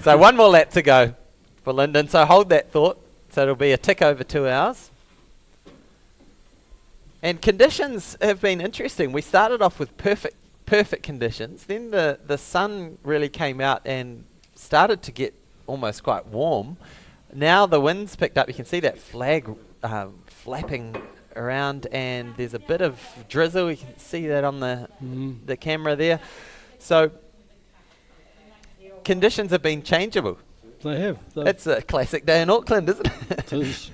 So 1 more lap to go for Lyndon. So hold that thought. So it'll be a tick over 2 hours. And conditions have been interesting. We started off with perfect conditions. Then the sun really came out and started to get almost quite warm. Now the wind's picked up. You can see that flag flapping around, and there's a bit of drizzle. You can see that on the camera there. So conditions have been changeable. They have. It's a classic day in Auckland, isn't it? It is.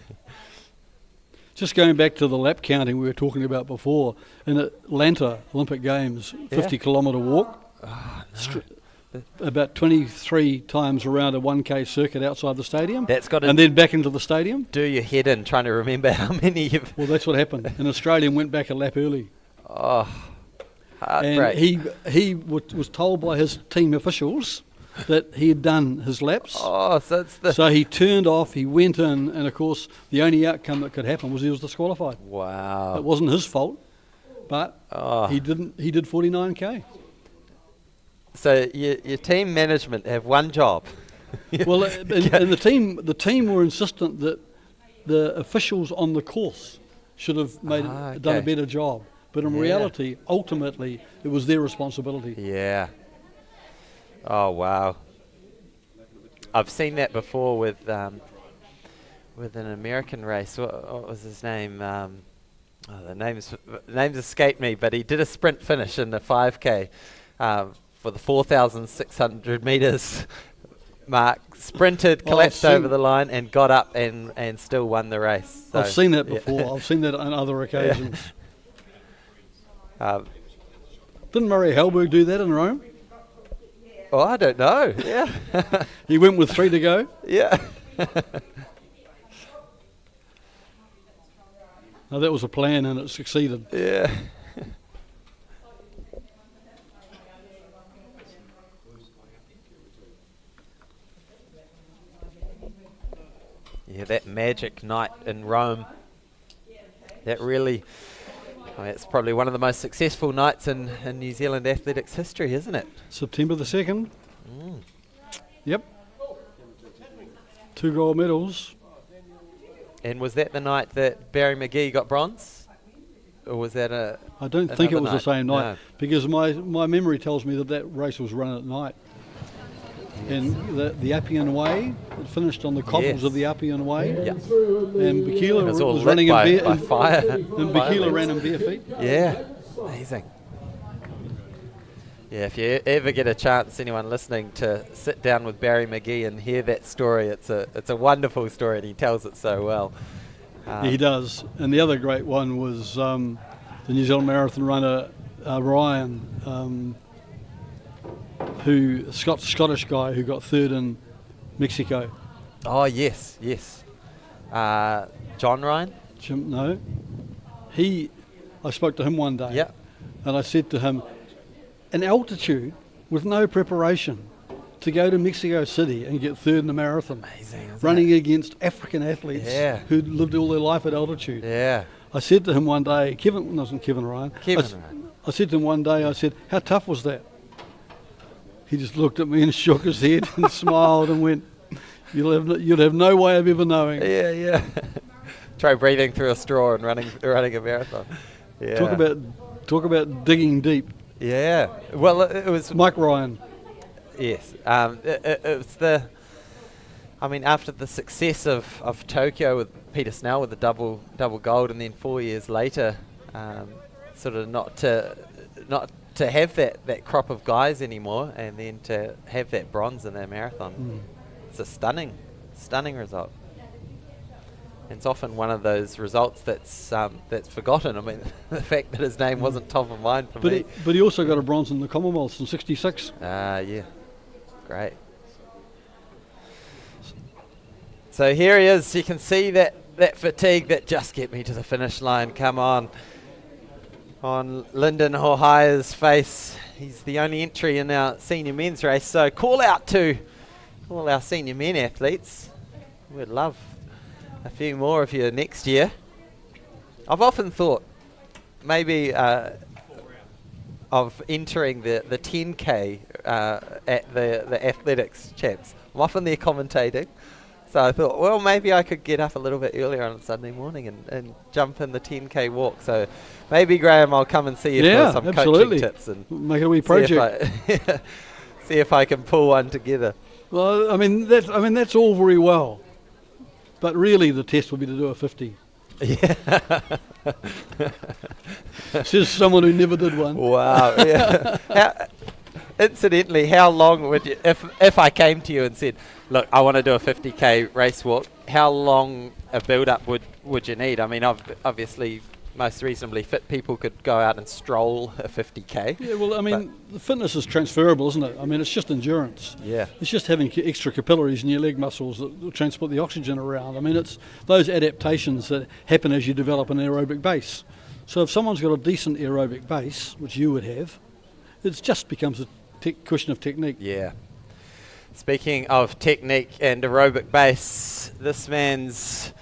Just going back to the lap counting we were talking about before, in Atlanta Olympic Games, 50-kilometre walk, about 23 times around a 1K circuit outside the stadium, and then back into the stadium. Do your head in trying to remember how many you've... Well, that's what happened. An Australian went back a lap early. Oh, heartbreak. And he was told by his team officials that he had done his laps. Oh, so he turned off, he went in, and of course the only outcome that could happen was he was disqualified. Wow. It wasn't his fault, but he did 49K. So your team management have one job. Well, and the team were insistent that the officials on the course should have done a better job. But in reality, ultimately, it was their responsibility. Yeah. Oh wow. I've seen that before with an American race. What was his name? The names escaped me, but he did a sprint finish in the 5K for the 4,600 meters mark. Sprinted, collapsed over the line, and got up and still won the race. So I've seen that before. I've seen that on other occasions. Didn't Murray Hellberg do that in Rome? Oh, I don't know. Yeah. He went with 3 to go? Yeah. No, that was a plan and it succeeded. Yeah. Yeah, that magic night in Rome. That really... it's probably one of the most successful nights in New Zealand athletics history, isn't it? September the 2nd. Yep. 2 gold medals. And was that the night that Barry McGee got bronze? Or was that I don't think it was night? the same night, no. because my memory tells me that race was run at night. And the Appian Way, it finished on the cobbles of the Appian Way. Yep. And Bikila was running by fire. And Bikila ran in bare feet. Yeah, amazing. Yeah, if you ever get a chance, anyone listening, to sit down with Barry McGee and hear that story, it's a wonderful story, and he tells it so well. Yeah, he does. And the other great one was the New Zealand marathon runner Ryan, Scottish guy who got 3rd in Mexico. Oh yes. John Ryan? No. I spoke to him one day. Yeah. And I said to him, in altitude, with no preparation, to go to Mexico City and get 3rd in the marathon. Amazing, running against African athletes who'd lived all their life at altitude. Yeah. I said to him one day, Kevin Ryan. I said to him one day, how tough was that? He just looked at me and shook his head and smiled and went, you'll have no way of ever knowing. Yeah. Try breathing through a straw and running a marathon. Yeah. Talk about digging deep. Yeah. Well, it was Mike Ryan. Yes. It was after the success of Tokyo with Peter Snell with the double gold, and then 4 years later, sort of not to have that crop of guys anymore, and then to have that bronze in their marathon. It's a stunning result. It's often one of those results that's forgotten. I mean, the fact that his name wasn't top of mind for me. But he also got a bronze in the Commonwealth in '66. Yeah. Great. So here he is. You can see that fatigue that just get me to the finish line. Come on. On Lyndon Hohaia's face. He's the only entry in our senior men's race. So call out to all our senior men athletes. We'd love a few more of you next year. I've often thought maybe of entering the 10K at the athletics champs. I'm often there commentating. So I thought, well, maybe I could get up a little bit earlier on Sunday morning and jump in the 10K walk. So maybe, Graham, I'll come and see you for some absolutely. coaching tips and make it a wee project. See if I can pull one together. Well, I mean that's all very well, but really the test would be to do a 50. Yeah. Says someone who never did one. Wow. Yeah. Incidentally, how long would you, if I came to you and said, look, I want to do a 50K race walk, how long a build-up would you need? I mean, obviously, most reasonably fit people could go out and stroll a 50K. Yeah, well, I mean, the fitness is transferable, isn't it? I mean, it's just endurance. Yeah. It's just having extra capillaries in your leg muscles that will transport the oxygen around. I mean, it's those adaptations that happen as you develop an aerobic base. So if someone's got a decent aerobic base, which you would have, it just becomes a question of technique. Yeah. Speaking of technique and aerobic base, this man's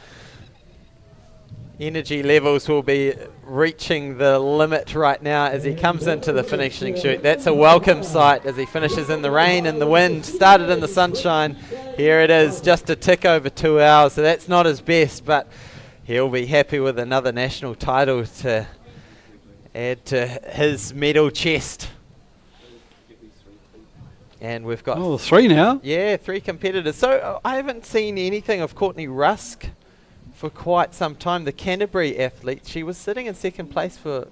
energy levels will be reaching the limit right now as he comes into the finishing chute. That's a welcome sight as he finishes in the rain and the wind. Started in the sunshine. Here it is, just a tick over 2 hours. So that's not his best, but he'll be happy with another national title to add to his medal chest. And we've got 3 now. Yeah, 3 competitors. So I haven't seen anything of Courtney Rusk for quite some time. The Canterbury athlete, she was sitting in second place for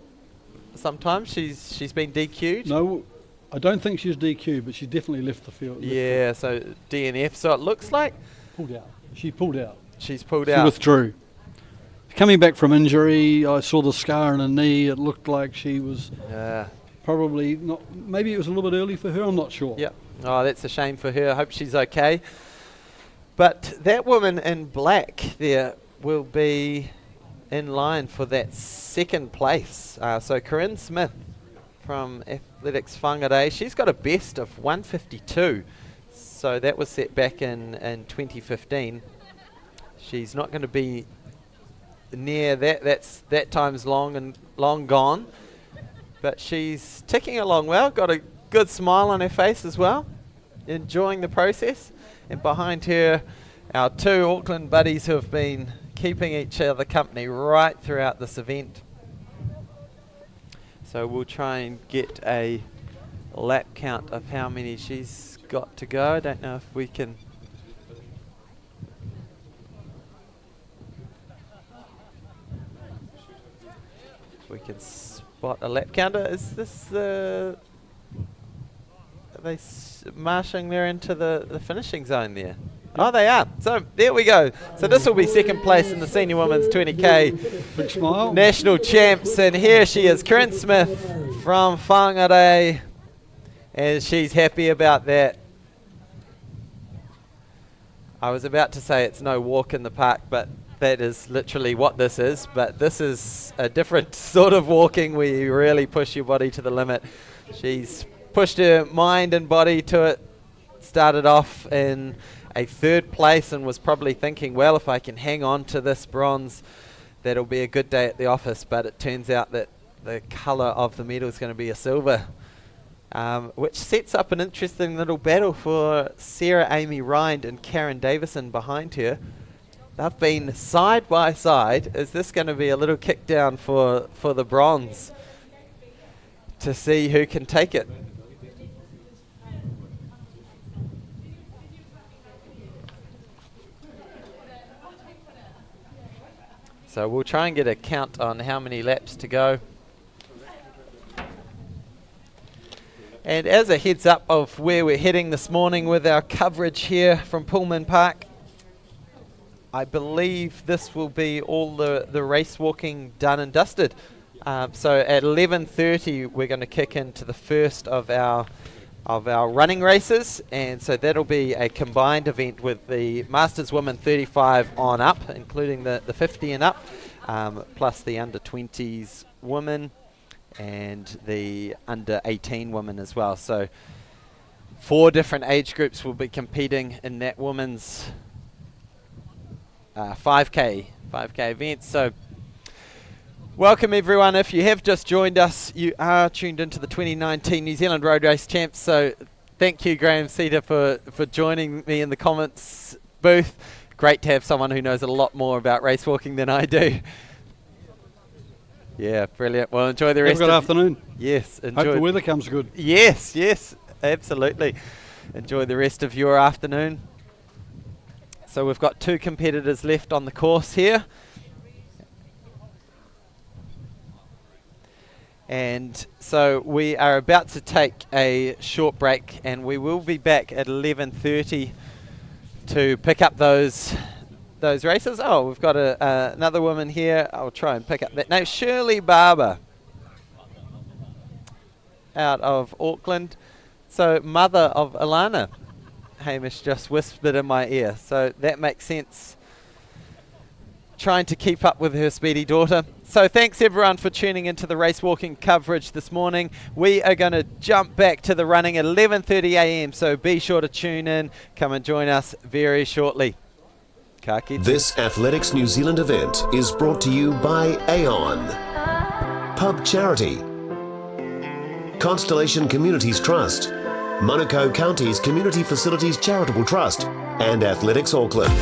some time. She's been DQ'd. No, I don't think she's DQ'd, but she definitely left the field. Yeah, so DNF. So it looks like Pulled out. She pulled out. She's pulled She out. withdrew. Coming back from injury, I saw the scar in her knee. It looked like she was probably not. Maybe it was a little bit early for her. I'm not sure. Yep. Oh, that's a shame for her. I hope she's okay. But that woman in black there will be in line for that second place. So Corinne Smith from Athletics Whangarei, she's got a best of 152. So that was set back in 2015. She's not going to be near that. That time's long gone. But she's ticking along well. Got a good smile on her face as well. Enjoying the process. And behind her, our 2 Auckland buddies who have been keeping each other company right throughout this event. So we'll try and get a lap count of how many she's got to go. I don't know if we can. We can spot a lap counter. Is this the? Are they marching there into the finishing zone there? Oh, they are. So there we go. So this will be second place in the senior women's 20K Big smile. national champs, and here she is, Corinne Smith from Whangarei, and she's happy about that. I was about to say it's no walk in the park, but that is literally what this is. But this is a different sort of walking where you really push your body to the limit. She's pushed her mind and body to it. Started off in a 3rd place and was probably thinking, well, if I can hang on to this bronze, that'll be a good day at the office. But it turns out that the colour of the medal is going to be a silver, which sets up an interesting little battle for Sarah Amy Rind and Karen Davison behind her. They've been side by side. Is this going to be a little kick down for the bronze to see who can take it? So we'll try and get a count on how many laps to go. And as a heads up of where we're heading this morning with our coverage here from Pulman Park, I believe this will be all the race walking done and dusted. So at 11:30 we're going to kick into the first of our running races, and so that'll be a combined event with the Masters Women 35 on up, including the 50 and up, plus the under 20s women and the under 18 women as well. So 4 different age groups will be competing in that women's 5K event. So Welcome everyone. If you have just joined us, you are tuned into the 2019 New Zealand Road Race Champs. So thank you, Graham Cedar, for joining me in the comments booth. Great to have someone who knows a lot more about race walking than I do. Yeah, brilliant. Well, enjoy the rest. Have a good afternoon. Yes, enjoy. Hope the weather comes good. Yes, absolutely. Enjoy the rest of your afternoon. So we've got 2 competitors left on the course here. And so we are about to take a short break, and we will be back at 11:30 to pick up those races. Oh, we've got another woman here. I'll try and pick up that name. Shirley Barber out of Auckland. So mother of Alana, Hamish just whispered in my ear. So that makes sense. Trying to keep up with her speedy daughter. So thanks everyone for tuning into the race walking coverage this morning. We are going to jump back to the running at 11:30 a.m. So be sure to tune in. Come and join us very shortly. Ka kite. This Athletics New Zealand event is brought to you by Aon, Pub Charity, Constellation Communities Trust, Manukau County's Community Facilities Charitable Trust, and Athletics Auckland.